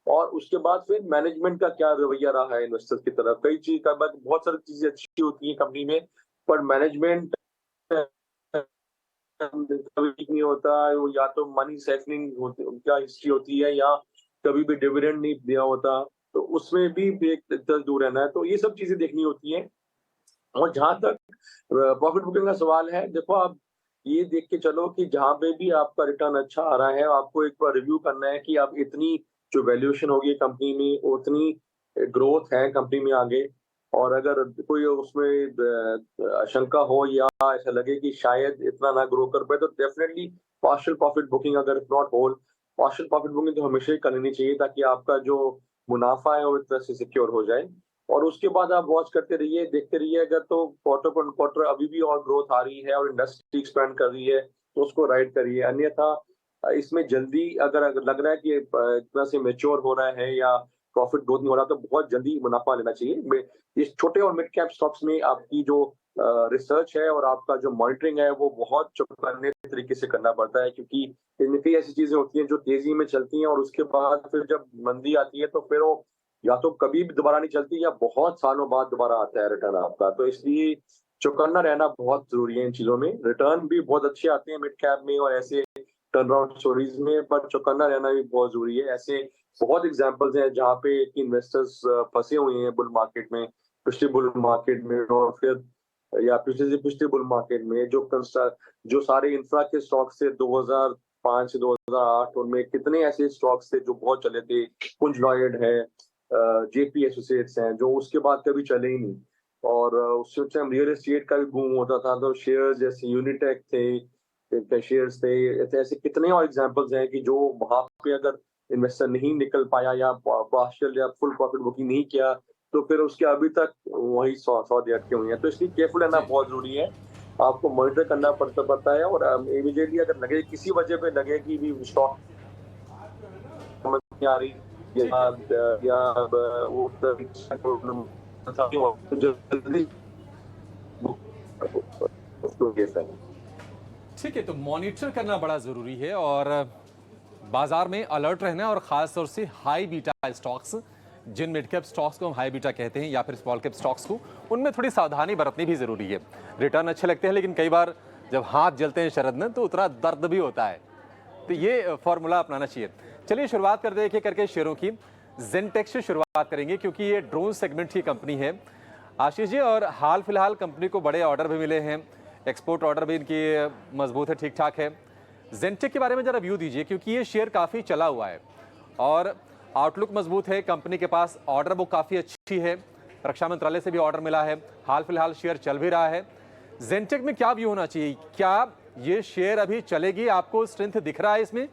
[SPEAKER 9] और उसके बाद फिर मैनेजमेंट का क्या रवैया रहा है इन्वेस्टर्स की तरफ। कई चीज का बहुत सारी चीजें अच्छी होती है कंपनी में, पर मैनेजमेंट कभी ठीक नहीं होता, वो या तो मनी सेफनिंग क्या हिस्ट्री होती है, या कभी भी डिविडेंड नहीं दिया होता, तो उसमें भी एक तरह दूर रहना है। तो ये सब चीजें देखनी होती है। और जहां तक प्रॉफिट बुकिंग का सवाल है, देखो आप ये देख के चलो कि जहां पे भी आपका रिटर्न अच्छा आ रहा है, आपको एक बार रिव्यू करना है कि आप इतनी जो वैल्यूएशन होगी कंपनी में, उतनी ग्रोथ है कंपनी में आगे। और अगर कोई उसमें आशंका हो या ऐसा लगे कि शायद इतना ना ग्रो कर पाए, तो डेफिनेटली पार्शियल प्रॉफिट बुकिंग, अगर if not whole, partial profit booking तो हमेशा ही कर लेनी चाहिए, ताकि आपका जो मुनाफा है वो एक तरह से सिक्योर हो जाए। और उसके बाद आप वॉच करते रहिए, देखते रहिए, अगर तो क्वार्टर पर क्वार्टर अभी भी और ग्रोथ आ रही है और इंडस्ट्री एक्सपेंड कर रही है तो उसको राइड करिए। अन्यथा इसमें जल्दी अगर लग रहा है कि इतना से मेच्योर हो रहा है या प्रॉफिट ग्रोथ नहीं हो रहा, तो बहुत जल्दी मुनाफा लेना चाहिए। इस छोटे और मिड कैप स्टॉक्स में आपकी जो रिसर्च है और आपका जो मॉनिटरिंग है वो बहुत चौकन्ने तरीके से करना पड़ता है, क्योंकि इनमें कई ऐसी चीजें होती हैं जो तेजी में चलती हैं और उसके बाद फिर जब मंदी आती है तो फिर वो या तो कभी भी दोबारा नहीं चलती, या बहुत सालों बाद दोबारा आता है रिटर्न आपका। तो इसलिए चौकन्ना रहना बहुत जरूरी है इन चीजों में। रिटर्न भी बहुत अच्छे आते हैं मिड कैप में और ऐसे टर्न अराउंड स्टोरीज में, पर चौकन्ना रहना भी बहुत जरूरी है। ऐसे बहुत एग्जांपल्स हैं जहाँ पे इन्वेस्टर्स फंसे हुए हैं बुल मार्केट में, पिछले बुल मार्केट में, और फिर या पिछले से पिछले बुल मार्केट में जो सारे इंफ्रा के स्टॉक्स थे 2005 से 2008, उनमें कितने ऐसे स्टॉक्स थे जो बहुत चले थे। पुंज लॉयड है, जेपी एसोसिएट्स हैं, जो उसके बाद कभी चले ही नहीं। और उससे टाइम रियल एस्टेट का भी बूम होता था, तो शेयर्स जैसे यूनिटेक थे, शेयर्स थे, ऐसे कितने और एग्जांपल्स हैं कि जो वहां पे अगर इन्वेस्टर नहीं निकल पाया या पार्शियल या फुल प्रॉफिट बुकिंग नहीं किया, तो फिर उसके अभी तक वही 100 दे अटके हुए हैं। तो इसलिए केयरफुल रहना बहुत जरूरी है, आपको मॉनिटर करना पड़ता है। और इमीडिएटली अगर लगे किसी वजह पे लगे कि भी स्टॉक समझ नहीं आ रही या वो प्रॉब्लम जल्दी
[SPEAKER 7] ठीक है, तो मॉनिटर करना बड़ा जरूरी है और बाजार में अलर्ट रहना, और खास तौर से हाई बीटा स्टॉक्स, जिन मिड कैप स्टॉक्स को हम हाई बीटा कहते हैं या फिर स्मॉल कैप स्टॉक्स को, उनमें थोड़ी सावधानी बरतनी भी जरूरी है। रिटर्न अच्छे लगते हैं, लेकिन कई बार जब हाथ जलते हैं शरद में तो उतना दर्द भी होता है, तो ये फॉर्मूला अपनाना चाहिए। चलिए शुरुआत कर देखिए करके शेयरों की। जेनटेक से शुरुआत करेंगे क्योंकि ये ड्रोन सेगमेंट की कंपनी है आशीष जी, और हाल फिलहाल कंपनी को बड़े ऑर्डर भी मिले हैं, एक्सपोर्ट ऑर्डर भी इनकी मजबूत है, ठीक ठाक है। जेनटेक के बारे में जरा व्यू दीजिए, क्योंकि ये शेयर काफ़ी चला हुआ है और आउटलुक मजबूत है, कंपनी के पास ऑर्डर बुक काफ़ी अच्छी है, रक्षा मंत्रालय से भी ऑर्डर मिला है, हाल फिलहाल शेयर चल भी रहा है। जेनटेक में क्या व्यू होना चाहिए, क्या ये शेयर अभी चलेगी, आपको स्ट्रेंथ दिख रहा है इसमें?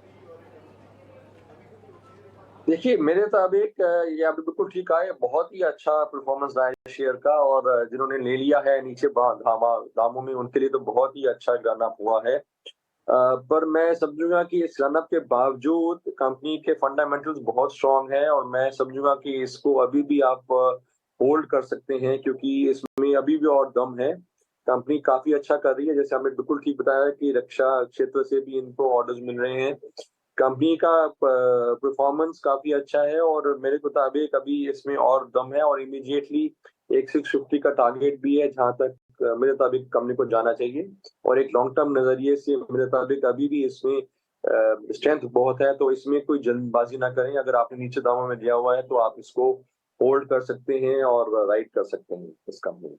[SPEAKER 9] देखिए मेरे मुताबिक ये अभी बिल्कुल ठीक है, बहुत ही अच्छा परफॉर्मेंस रहा है शेयर का, और जिन्होंने ले लिया है नीचे दामों में, उनके लिए तो बहुत ही अच्छा रन अप हुआ है। पर मैं समझूंगा कि इस रन अप के बावजूद कंपनी के फंडामेंटल्स बहुत स्ट्रांग है, और मैं समझूंगा कि इसको अभी भी आप होल्ड कर सकते हैं, क्योंकि इसमें अभी भी और दम है। कंपनी काफी अच्छा कर रही है, जैसे हमने बिल्कुल ठीक बताया कि रक्षा क्षेत्र से भी इनको ऑर्डर्स मिल रहे हैं। कंपनी का परफॉर्मेंस काफी अच्छा है, और मेरे मुताबिक अभी इसमें और दम है, और इमीडिएटली 650 का टारगेट भी है, जहां तक मेरे मुताबिक कंपनी को जाना चाहिए। और एक लॉन्ग टर्म नजरिए से मेरे मुताबिक अभी भी इसमें स्ट्रेंथ बहुत है, तो इसमें कोई जल्दबाजी ना करें। अगर आपने नीचे दामों में दिया हुआ है तो आप इसको होल्ड कर सकते हैं और राइड कर सकते हैं इस कंपनी।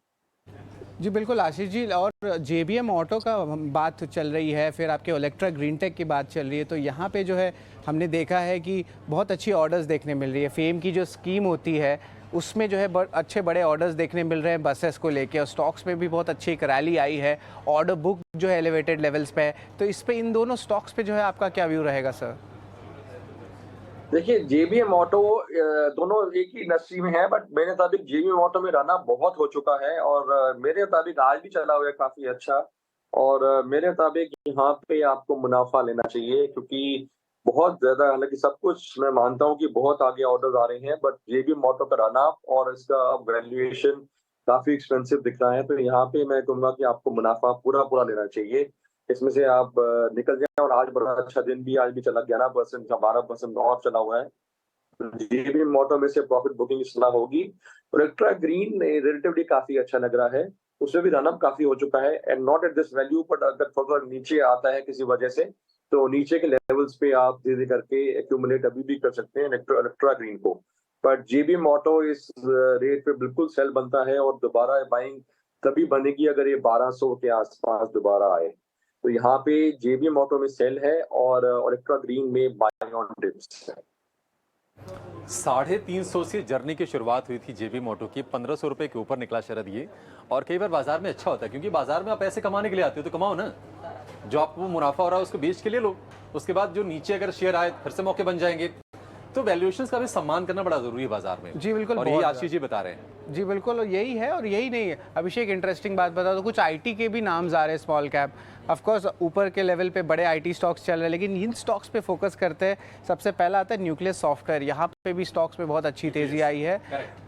[SPEAKER 8] जी बिल्कुल आशीष जी, और JBM ऑटो का बात चल रही है, फिर आपके ओलेक्ट्रा ग्रीनटेक की बात चल रही है, तो यहाँ पे जो है हमने देखा है कि बहुत अच्छी ऑर्डर्स देखने मिल रही है। फेम की जो स्कीम होती है उसमें जो है अच्छे बड़े ऑर्डर्स देखने मिल रहे हैं बसेस को लेके, और स्टॉक्स में भी बहुत अच्छी एक रैली आई है, ऑर्डर बुक जो है एलिवेटेड लेवल्स पे है। तो इस पे इन दोनों स्टॉक्स पे जो है आपका क्या व्यू रहेगा सर?
[SPEAKER 9] देखिए JBM ऑटो दोनों एक ही इंडस्ट्री में है, बट मेरे मुताबिक JBM ऑटो में रन अप बहुत हो चुका है, और मेरे मुताबिक आज भी चला हुआ है काफी अच्छा। और मेरे मुताबिक यहाँ पे आपको मुनाफा लेना चाहिए, क्योंकि बहुत ज्यादा, हालांकि सब कुछ मैं मानता हूँ कि बहुत आगे ऑर्डर्स आ रहे हैं, बट JBM ऑटो का रन अप और इसका वैल्यूएशन काफी एक्सपेंसिव दिख रहा है। तो यहाँ पे मैं कहूंगा कि आपको मुनाफा पूरा पूरा लेना चाहिए, इसमें से आप निकल जाए। और आज बड़ा अच्छा दिन भी, आज भी चला 11% का 12% और चला हुआ है। JBM ऑटो में से प्रॉफिट बुकिंग इस तरह होगी। ओलेक्ट्रा ग्रीन रिलेटिवली काफी अच्छा लग रहा है, उसमें भी रनअप काफी हो चुका है, and not at this value, but अगर थोड़ा नीचे आता है किसी वजह से, तो नीचे के लेवल्स पे आप धीरे करके एक्यूमुलेट अभी भी कर सकते हैं ओलेक्ट्रा ग्रीन को। बट JBM ऑटो इस रेट पे बिल्कुल सेल बनता है, और दोबारा बाइंग तभी बनेगी अगर ये 1200 के आसपास दोबारा आए। तो यहाँ पे JBM ऑटो में सेल है, और ओलेक्ट्रा ग्रीन में बाइंग ऑन डिप्स है।
[SPEAKER 7] 350 से जर्नी की शुरुआत हुई थी JBM ऑटो की, 1500 रुपए के ऊपर निकला शरद ये। और कई बार बाजार में अच्छा होता है, क्योंकि बाजार में आप पैसे कमाने के लिए आते हो तो कमाओ ना, जो आपको मुनाफा हो रहा है उसको बेच के ले लो, उसके बाद जो नीचे अगर शेयर आए फिर से मौके बन जाएंगे। तो वैल्यूएशंस का भी सम्मान करना बड़ा जरूरी है बाजार में।
[SPEAKER 8] जी बिल्कुल,
[SPEAKER 7] और यही आशीष जी बता रहे हैं।
[SPEAKER 8] जी बिल्कुल, और यही है, और यही नहीं है। अभिषेक, इंटरेस्टिंग बात बता दो, कुछ IT के भी नाम्स आ रहे हैं स्मॉल कैप। ऑफ कोर्स ऊपर के लेवल पे बड़े IT स्टॉक्स चल रहे हैं, लेकिन इन स्टॉक्स पे फोकस करते हैं। सबसे पहला आता है न्यूक्लियस सॉफ्टवेयर, यहाँ पे भी स्टॉक्स में बहुत अच्छी तेजी आई है।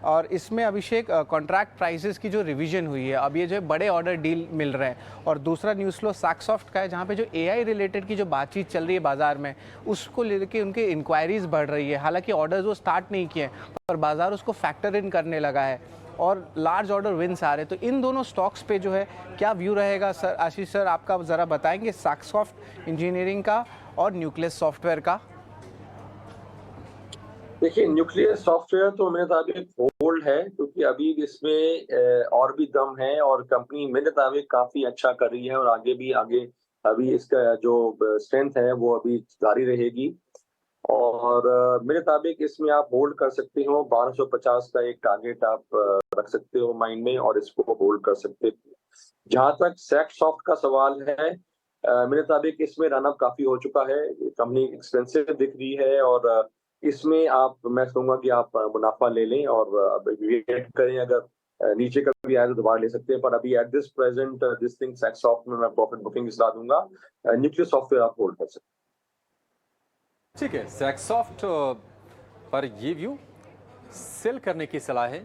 [SPEAKER 8] और इसमें अभिषेक कॉन्ट्रैक्ट प्राइसेस की जो रिवीजन हुई है, अब ये जो बड़े ऑर्डर डील मिल रहे हैं। और दूसरा न्यूज़ फ्लो सैकसॉफ्ट का है, जहाँ पे जो AI रिलेटेड की जो बातचीत चल रही है बाजार में, उसको लेके उनके इंक्वायरीज बढ़ रही है। हालांकि ऑर्डर्स वो स्टार्ट नहीं किए, पर बाजार उसको फैक्टर इन करने लगा है, और लार्ज ऑर्डर विन्स आ रहे। तो इन दोनों स्टॉक्स पे जो है क्या व्यू रहेगा सर? आशीष सर, आपका ज़रा बताएंगे सैकसॉफ्ट इंजीनियरिंग का और न्यूक्लियस सॉफ्टवेयर का।
[SPEAKER 9] देखिए, न्यूक्लियस सॉफ्टवेयर तो मेरे मुताबिक होल्ड है, क्योंकि अभी इसमें और भी दम है, और कंपनी मेरे मुताबिक काफी अच्छा कर रही है, और आगे अभी इसका जो स्ट्रेंथ है वो अभी जारी रहेगी। और मेरे मुताबिक इसमें आप होल्ड कर सकते हो, 1250 का एक टारगेट आप रख सकते हो माइंड में, और इसको होल्ड कर सकते हो। जहां तक सैकसॉफ्ट का सवाल है, मेरे मुताबिक इसमें रनअप काफी हो चुका है, कंपनी एक्सपेंसिव दिख रही है, और इसमें मैं कहूंगा कि आप मुनाफा ले लें, और वेट करें, अगर नीचे का भी आए तो दोबारा ले सकते हैं। पर अभी at this present this thing Saksoft में मैं प्रॉफिट बुकिंग सलाह दूंगा। न्यूक्लियस सॉफ्टवेयर आप होल्ड कर सकते हैं।
[SPEAKER 7] ठीक है, सैकसॉफ्ट पर ये व्यू सेल करने की सलाह है,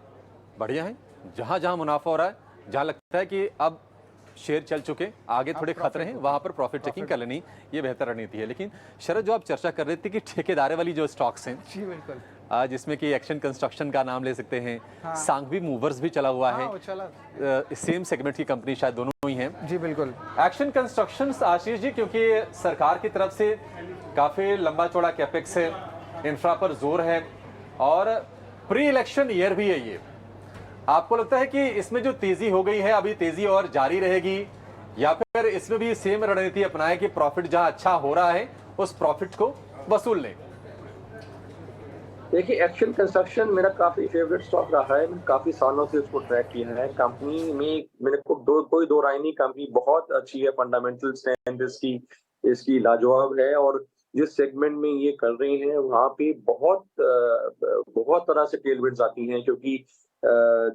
[SPEAKER 7] बढ़िया है। जहां जहां मुनाफा हो रहा है, जहां लगता है कि अब शेयर चल चुके, आगे थोड़े खतरे हैं, वहां पर प्रॉफिट टेकिंग कर लेनी, ये बेहतर रणनीति है। लेकिन शरद, जो आप चर्चा कर रहे थे कि ठेकेदारे वाली जो स्टॉक्स हैं,
[SPEAKER 8] जी बिल्कुल,
[SPEAKER 7] जिसमें कि एक्शन कंस्ट्रक्शन का नाम ले सकते हैं, सांघवी मूवर्स भी चला हुआ है, सेम सेगमेंट की कंपनी शायद दोनों ही हैं।
[SPEAKER 8] जी बिल्कुल,
[SPEAKER 7] एक्शन कंस्ट्रक्शन आशीष जी, क्योंकि सरकार की तरफ से काफी लंबा चौड़ा कैपेक्स है, इंफ्रा पर जोर है, और प्री इलेक्शन ईयर भी है ये। आपको लगता है कि इसमें जो तेजी हो गई है, अभी तेजी और जारी रहेगी, या फिर इसमें भी सेम रणनीति अपनाए कि प्रॉफिट जहां अच्छा हो रहा है उस प्रॉफिट को वसूल लें?
[SPEAKER 9] देखिए, एक्शन कंस्ट्रक्शन मेरा काफी फेवरेट स्टॉक रहा है, मैंने काफी सालों से इसको ट्रैक किया है। कंपनी में मेरे को कोई दो राय नहीं, कंपनी बहुत अच्छी है, फंडामेंटल स्ट्रेंथ इसकी लाजवाब है, और जिस सेगमेंट में ये कर रहे हैं वहाँ पे बहुत तरह से टेलविंड्स आती हैं, क्योंकि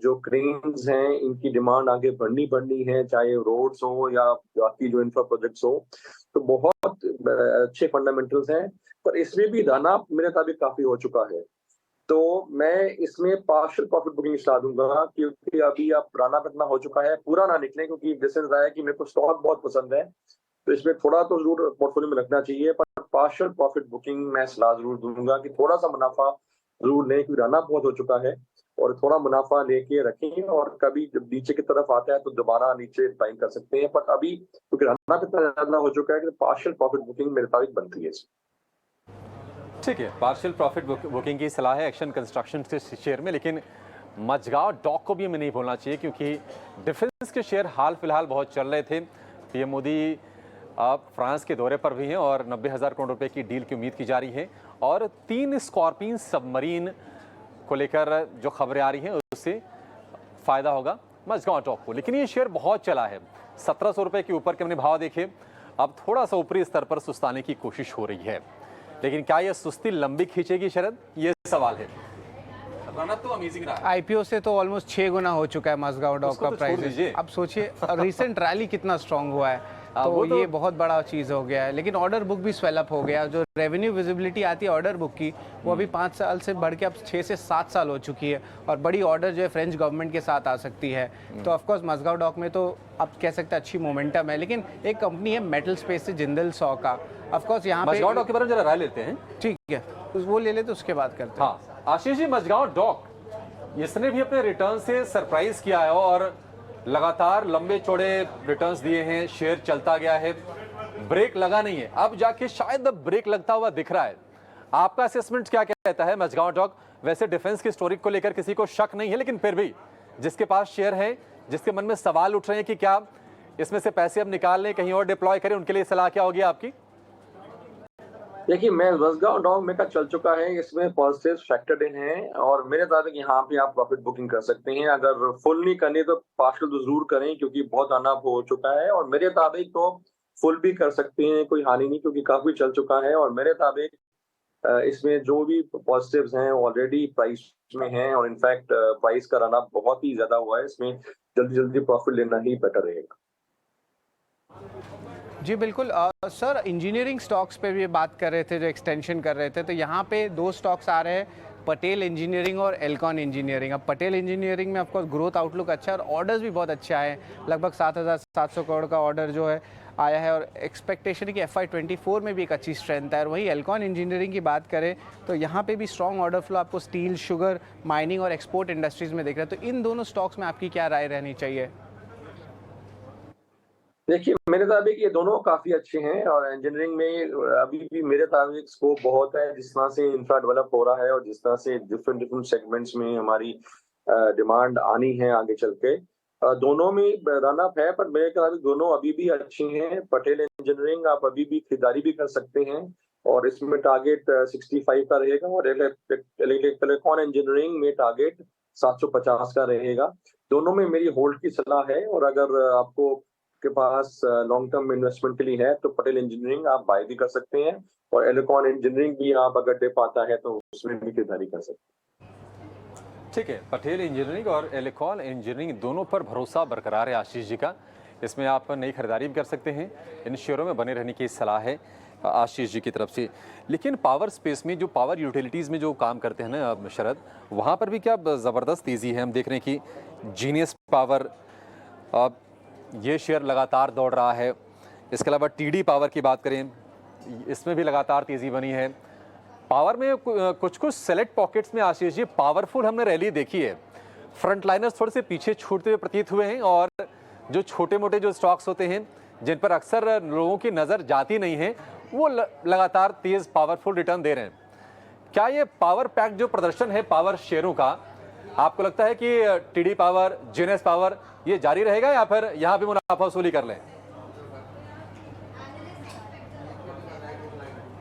[SPEAKER 9] जो क्रेन्स हैं इनकी डिमांड आगे बढ़नी है, चाहे रोड्स हो या बाकी जो इंफ्रा प्रोजेक्ट्स हो, तो बहुत अच्छे फंडामेंटल्स हैं। पर इसमें भी रनअप मेरे मुताबिक काफी हो चुका है, तो मैं इसमें पार्शियल प्रॉफिट बुकिंग सलाह दूंगा, क्योंकि अभी आप रनअप इतना हो चुका है, पूरा ना निकले, क्योंकि डिसीजन आया कि मेरे को स्टॉक बहुत पसंद है, तो इसमें थोड़ा तो जरूर पोर्टफोलियो में रखना चाहिए। पर पार्शियल प्रॉफिट बुकिंग मैं सलाह जरूर दूंगा कि थोड़ा सा मुनाफा जरूर लें, क्योंकि रनअप बहुत हो चुका है, और थोड़ा मुनाफा लेके रखें, और कभी जब नीचे की तरफ आता है तो दोबारा नीचे बाइंग कर सकते हैं। पर अभी क्योंकि रनअप इतना ज्यादा हो चुका है कि पार्शियल प्रॉफिट बुकिंग मेरे मुताबिक बनती है।
[SPEAKER 7] ठीक है, पार्शियल प्रॉफिट बुकिंग की सलाह है एक्शन कंस्ट्रक्शन के शेयर में, लेकिन मझगांव डॉक को भी हमें नहीं भूलना चाहिए, क्योंकि डिफेंस के शेयर हाल फिलहाल बहुत चल रहे थे। पीएम मोदी अब फ्रांस के दौरे पर भी हैं और 90,000 करोड़ रुपए की डील की उम्मीद की जा रही है, और 3 स्कॉर्पियन सबमरीन को लेकर जो खबरें आ रही हैं उससे फायदा होगा मझगांव डॉक को। लेकिन ये शेयर बहुत चला है, 1700 रुपए के ऊपर के हमने भाव देखे, अब थोड़ा सा ऊपरी स्तर पर सुस्ताने की कोशिश हो रही है। लेकिन क्या यह सुस्ती लंबी खींचेगी शरद, ये सवाल है। रनअप तो अमेजिंग रहा है।
[SPEAKER 8] आईपीओ से तो ऑलमोस्ट 6 गुना हो चुका है मझगांव डॉक का प्राइस। अब सोचिए रिसेंट रैली कितना स्ट्रांग हुआ है, तो ये बहुत बड़ा चीज़ हो गया है। लेकिन ऑर्डर बुक भी स्वेलअप हो गया, जो रेवेन्यू विजिबिलिटी आती है ऑर्डर बुक की, वो अभी 5 साल से बढ़ के अब 6 से 7 साल हो चुकी है, और बड़ी ऑर्डर जो है फ्रेंच गवर्नमेंट के साथ आ सकती है। तो ऑफकोर्स मझगांव डॉक में तो आप कह सकते हैं अच्छी मोमेंटम है। लेकिन एक कंपनी है मेटल स्पेस से, जिंदल सॉ का, ऑफकोर्स यहाँ पे
[SPEAKER 7] मझगांव डॉक के बारे में जरा राय लेते हैं।
[SPEAKER 8] ठीक है, वो ले लेते उसके बाद करते हैं।
[SPEAKER 7] हाँ आशीष जी, मझगांव डॉक इसने भी अपने रिटर्न से सरप्राइज किया है और लगातार लंबे चौड़े रिटर्न्स दिए हैं, शेयर चलता गया है, ब्रेक लगा नहीं है, अब जाके शायद अब ब्रेक लगता हुआ दिख रहा है। आपका असेसमेंट क्या कहता है मझगांव डॉक? वैसे डिफेंस की स्टोरी को लेकर किसी को शक नहीं है, लेकिन फिर भी जिसके पास शेयर है, जिसके मन में सवाल उठ रहे हैं कि क्या इसमें से पैसे अब निकाल लें, कहीं और डिप्लॉय करें, उनके लिए सलाह क्या होगी आपकी?
[SPEAKER 9] देखिए, मैं मझगांव डॉक में का चल चुका है, इसमें पॉजिटिव फैक्टर्ड इन है, और मेरे मुताबिक यहाँ पे आप प्रॉफिट बुकिंग कर सकते हैं। अगर फुल नहीं करनी तो पार्शियल तो जरूर करें, क्योंकि बहुत आना हो चुका है, और मेरे मुताबिक तो फुल भी कर सकते हैं, कोई हानि नहीं, क्योंकि काफी चल चुका है। और मेरे मुताबिक इसमें जो भी पॉजिटिव्स हैं ऑलरेडी प्राइस में हैं, और इनफैक्ट प्राइस का रन अप बहुत ही ज्यादा हुआ है, इसमें जल्दी जल्दी प्रॉफिट लेना ही बेटर रहेगा।
[SPEAKER 8] जी बिल्कुल। सर, इंजीनियरिंग स्टॉक्स पे भी बात कर रहे थे, जो एक्सटेंशन कर रहे थे, तो यहाँ पे 2 स्टॉक्स आ रहे हैं, पटेल इंजीनियरिंग और एल्कॉन इंजीनियरिंग। अब पटेल इंजीनियरिंग में ऑफकोर्स ग्रोथ आउटलुक अच्छा है और ऑर्डर्स भी बहुत अच्छे आए हैं, लगभग 7,700 करोड़ का ऑर्डर जो है आया है, और एक्सपेक्टेशन है कि FY24 में भी एक अच्छी स्ट्रेंथ है। और वही एल्कॉन इंजीनियरिंग की बात करें तो यहाँ पे भी स्ट्रॉन्ग ऑर्डर फ्लो आपको स्टील, शुगर, माइनिंग और एक्सपोर्ट इंडस्ट्रीज में दिख रहा है। तो इन दोनों स्टॉक्स में आपकी क्या राय रहनी चाहिए?
[SPEAKER 9] देखिए, मेरे मुताबिक ये दोनों काफी अच्छे हैं, और इंजीनियरिंग में अभी भी मेरे मुताबिक स्कोप बहुत है। जिस तरह से इंफ्रा डेवलप हो रहा है और जिस तरह से डिफरेंट सेगमेंट्स में हमारी डिमांड आनी है आगे चल के, दोनों में रन अप है, पर मेरे मुताबिक दोनों अभी भी अच्छी हैं। पटेल इंजीनियरिंग आप अभी भी खरीदारी भी कर सकते हैं, और इसमें टारगेट 65 का रहेगा, और एल्कॉन इंजीनियरिंग में टारगेट 750 का रहेगा। दोनों में मेरी होल्ड की सलाह है, और अगर आपको के पास लॉन्ग टर्म इन्वेस्टमेंट के लिए है तो पटेल इंजीनियरिंग आप बाय भी कर सकते हैं, और एल्कॉन इंजीनियरिंग भी आप अगर डिप आता है तो उसमें भी खरीदारी कर सकते हैं।
[SPEAKER 7] ठीक है, पटेल इंजीनियरिंग और एल्कॉन इंजीनियरिंग दोनों पर भरोसा बरकरार है आशीष जी का, इसमें आप नई खरीदारी भी कर सकते हैं, इन शेयरों में बने रहने की सलाह है आशीष जी की तरफ से। लेकिन पावर स्पेस में, जो पावर यूटिलिटीज़ में जो काम करते हैं ना शरद, वहाँ पर भी क्या ज़बरदस्त तेज़ी है? हम देख रहे हैं कि जीनियस पावर, ये शेयर लगातार दौड़ रहा है। इसके अलावा टीडी पावर की बात करें, इसमें भी लगातार तेज़ी बनी है। पावर में कुछ सेलेक्ट पॉकेट्स में आशीष जी पावरफुल हमने रैली देखी है, फ्रंट लाइनर्स थोड़े से पीछे छूटते हुए प्रतीत हुए हैं, और जो छोटे मोटे जो स्टॉक्स होते हैं जिन पर अक्सर लोगों की नज़र जाती नहीं है, वो लगातार तेज़ पावरफुल रिटर्न दे रहे हैं। क्या ये पावर पैक जो प्रदर्शन है पावर शेयरों का, आपको लगता है कि टीडी पावर, जीएनएस पावर ये जारी रहेगा, या फिर यहाँ भी मुनाफा वसूली कर लें?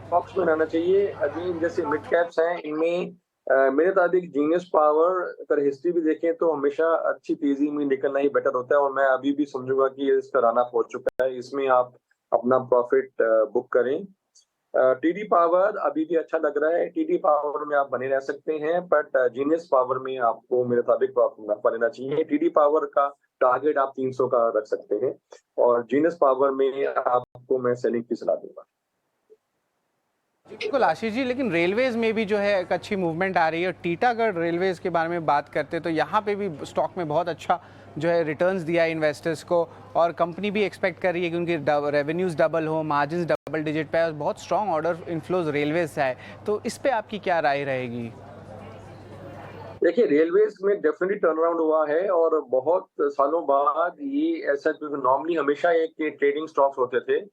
[SPEAKER 9] स्टॉक्स में रहना चाहिए। अभी जैसे मिड कैप्स हैं, इनमें मेरे मुताबिक जीनियस पावर अगर हिस्ट्री भी देखें तो हमेशा अच्छी तेजी में निकलना ही बेटर होता है, और मैं अभी भी समझूंगा कि इसका रन अप हो चुका है, इसमें आप अपना प्रॉफिट बुक करें। टीडी पावर अभी भी अच्छा लग रहा है, टीडी पावर में आप बने रह सकते हैं, बट जीनियस पावर में आपको मेरे मुताबिक मुनाफा लेना चाहिए। टीडी पावर का टारगेट आप 300 का रख सकते हैं, और जीनियस पावर में आपको मैं सेलिंग की सलाह दूंगा।
[SPEAKER 8] बिल्कुल आशीष जी, लेकिन रेलवेज में भी जो है एक अच्छी मूवमेंट आ रही है। टीटागढ़ रेलवेज के बारे में बात करते हैं तो यहाँ पे भी स्टॉक में बहुत अच्छा जो है रिटर्न्स दिया है इन्वेस्टर्स को, और कंपनी भी एक्सपेक्ट कर रही है कि उनकी रेवेन्यूज डबल हो, मार्जिन्स डबल डिजिट पे, और बहुत स्ट्रॉन्ग ऑर्डर इनफ्लोज रेलवेज से है। तो इस पे आपकी क्या राय रहेगी?
[SPEAKER 9] देखिए, रेलवेज में डेफिनेटली टर्न अराउंड हुआ है, और बहुत सालों बाद ये ऐसा, नॉर्मली हमेशा एक ट्रेडिंग स्टॉक्स होते थे,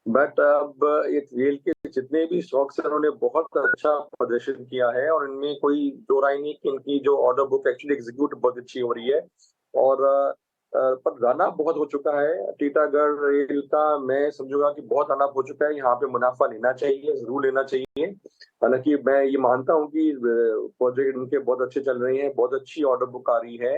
[SPEAKER 9] बट अब ये रेल के जितने भी स्टॉक्स हैं उन्होंने बहुत अच्छा प्रदर्शन किया है और इनमें कोई दो राय नहीं कि इनकी जो ऑर्डर बुक एक्चुअली एग्जीक्यूट बहुत अच्छी हो रही है। और पर रन अप बहुत हो चुका है टीटागढ़ रेल का। मैं समझूंगा कि बहुत रन अप हो चुका है, यहाँ पे मुनाफा लेना चाहिए, जरूर लेना चाहिए। हालांकि मैं ये मानता हूँ कि प्रोजेक्ट इनके बहुत अच्छे चल रहे हैं, बहुत अच्छी ऑर्डर बुक आ रही है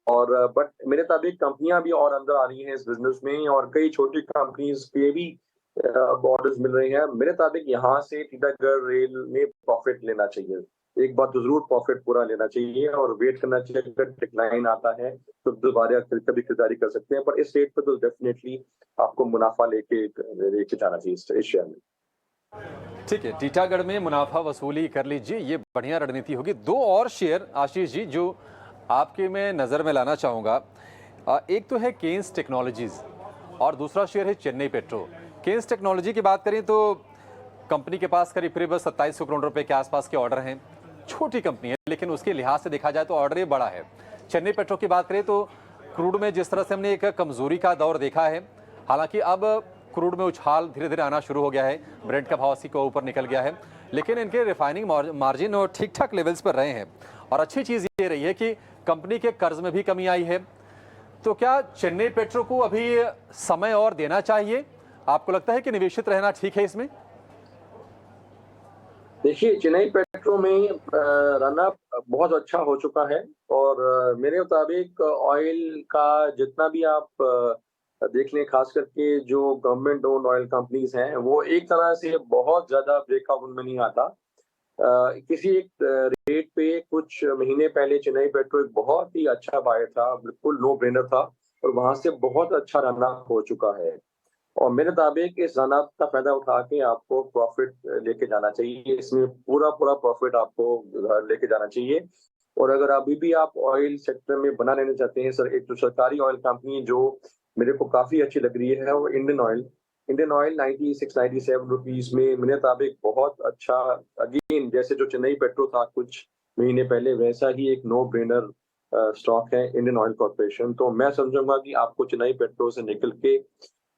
[SPEAKER 9] और बट मेरे मुताबिक कंपनियां भी और अंदर आ रही हैं इस बिजनेस में और कई छोटी कंपनीज के भी ऑर्डर्स मिल रही हैं। मेरे मुताबिक यहाँ से टीटागढ़ रेल में प्रॉफिट लेना चाहिए, एक बार तो जरूर प्रॉफिट पूरा लेना चाहिए और वेट करना चाहिए। अगर डिक्लाइन आता है तो दोबारा कभी खरीदारी कर सकते हैं, पर इस रेट पे तो डेफिनेटली आपको मुनाफा लेके जाना चाहिए इस शेयर में।
[SPEAKER 7] ठीक है, टीटागढ़ में मुनाफा वसूली कर लीजिए, ये बढ़िया रणनीति होगी। दो और शेयर आशीष जी जो आपके मैं नज़र में लाना चाहूँगा, एक तो है केन्स टेक्नोलॉजीज़ और दूसरा शेयर है चेन्नई पेट्रो। केन्स टेक्नोलॉजी की बात करें तो कंपनी के पास करीब 2700 करोड़ रुपए के आसपास के ऑर्डर हैं। छोटी कंपनी है लेकिन उसके लिहाज से देखा जाए तो ऑर्डर ये बड़ा है। चेन्नई पेट्रो की बात करें तो क्रूड में जिस तरह से हमने एक कमजोरी का दौर देखा है, हालांकि अब क्रूड में उछाल धीरे धीरे आना शुरू हो गया है, ब्रेंट का भाव 80 के ऊपर निकल गया है, लेकिन इनके रिफाइनिंग मार्जिन और ठीक ठाक लेवल्स पर रहे हैं। और अच्छी चीज़ ये रही है कि कंपनी के कर्ज में भी कमी आई है। तो क्या चेन्नई पेट्रो को अभी समय और देना चाहिए? आपको लगता है कि निवेशित रहना ठीक है इसमें?
[SPEAKER 9] देखिए, चेन्नई पेट्रो में रनअप बहुत अच्छा हो चुका है और मेरे मुताबिक ऑयल का जितना भी आप देख लें, खास करके जो गवर्नमेंट ओन ऑयल कंपनीज हैं वो एक तरह से बहुत ज्यादा ब्रेकआउट उनमें नहीं आता। किसी एक रेट पे कुछ महीने पहले चेन्नई पेट्रो एक बहुत ही अच्छा बाय था, बिल्कुल नो ब्रेनर था और वहां से बहुत अच्छा रनअप हो चुका है। और मेरे मुताबिक इस रनअप का फायदा उठा के आपको प्रॉफिट लेके जाना चाहिए, इसमें पूरा प्रॉफिट आपको लेके जाना चाहिए। और अगर अभी भी आप ऑयल सेक्टर में बना लेना चाहते हैं सर, एक तो सरकारी ऑयल कंपनी जो मेरे को काफी अच्छी लग रही है वो इंडियन ऑयल 96-97 रुपीज में मेरे मुताबिक बहुत अच्छा, अगेन जैसे जो चेन्नई पेट्रो था कुछ महीने पहले वैसा ही एक नो ब्रेनर स्टॉक है इंडियन ऑयल कॉर्पोरेशन। तो मैं समझूंगा कि आपको चेन्नई पेट्रो से निकल के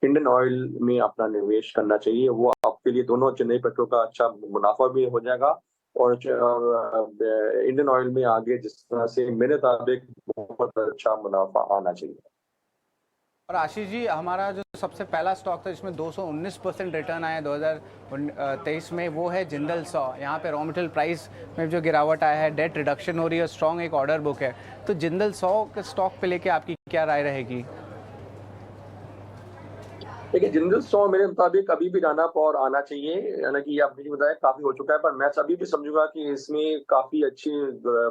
[SPEAKER 9] इंडियन ऑयल में अपना निवेश करना चाहिए। वो आपके लिए दोनों चेन्नई पेट्रो का अच्छा मुनाफा भी हो जाएगा और इंडियन ऑयल में आगे जिस तरह से मेरे मुताबिक बहुत अच्छा मुनाफा आना चाहिए।
[SPEAKER 8] और आशीष जी, हमारा जो सबसे पहला स्टॉक था जिसमें 219% रिटर्न आया 2023 में, वो है जिंदल सॉ। यहाँ पे रॉ मटेरियल प्राइस में जो गिरावट आया है, डेट रिडक्शन हो रही है, स्ट्रॉन्ग एक ऑर्डर बुक है, तो जिंदल सॉ के स्टॉक पे लेके आपकी क्या राय रहेगी?
[SPEAKER 9] देखिए, जिंदल सॉ मेरे मुताबिक अभी भी रन अप और आना चाहिए, यानी कि आपने बताया काफी हो चुका है, पर मैं अभी भी समझूंगा कि इसमें काफी अच्छी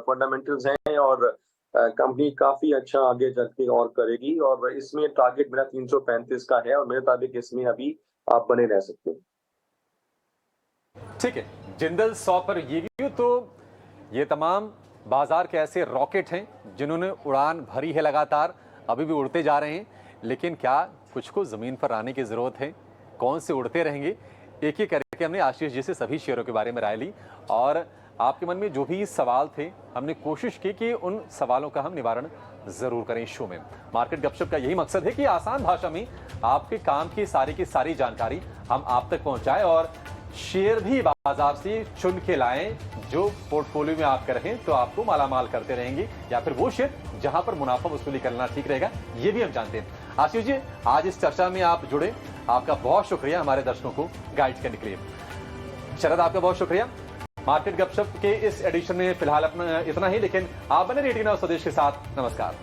[SPEAKER 9] फंडामेंटल्स हैं और कंपनी काफी अच्छा आगे चल के और करेगी और इसमें टारगेट मेरा 335 का है और मेरे मुताबिक इसमें अभी आप बने रह सकते हैं।
[SPEAKER 7] ठीक है, जिंदल सॉ पर ये व्यू। तो ये तमाम बाजार के ऐसे रॉकेट हैं जिन्होंने उड़ान भरी है लगातार, अभी भी उड़ते जा रहे हैं, लेकिन क्या कुछ को जमीन पर आने की जरूरत है? कौन से उड़ते रहेंगे? एक एक करके हमने आशीष जी से सभी शेयरों के बारे में राय ली और आपके मन में जो भी सवाल थे हमने कोशिश की कि उन सवालों का हम निवारण जरूर करें शो में। मार्केट गपशप का यही मकसद है कि आसान भाषा में आपके काम की सारी जानकारी हम आप तक पहुंचाएं और शेयर भी बाजार से चुन के लाएं जो पोर्टफोलियो में आप करें तो आपको मालामाल करते रहेंगे, या फिर वो शेयर जहां पर मुनाफा वसूली करना ठीक रहेगा, ये भी हम जानते हैं। आशीष जी, आज इस चर्चा में आप जुड़े, आपका बहुत शुक्रिया हमारे दर्शकों को गाइड करने के लिए। शरद, आपका बहुत शुक्रिया। मार्केट गपशप के इस एडिशन में फिलहाल अपना इतना ही, लेकिन आप बने रेटिना स्वदेश के साथ। नमस्कार।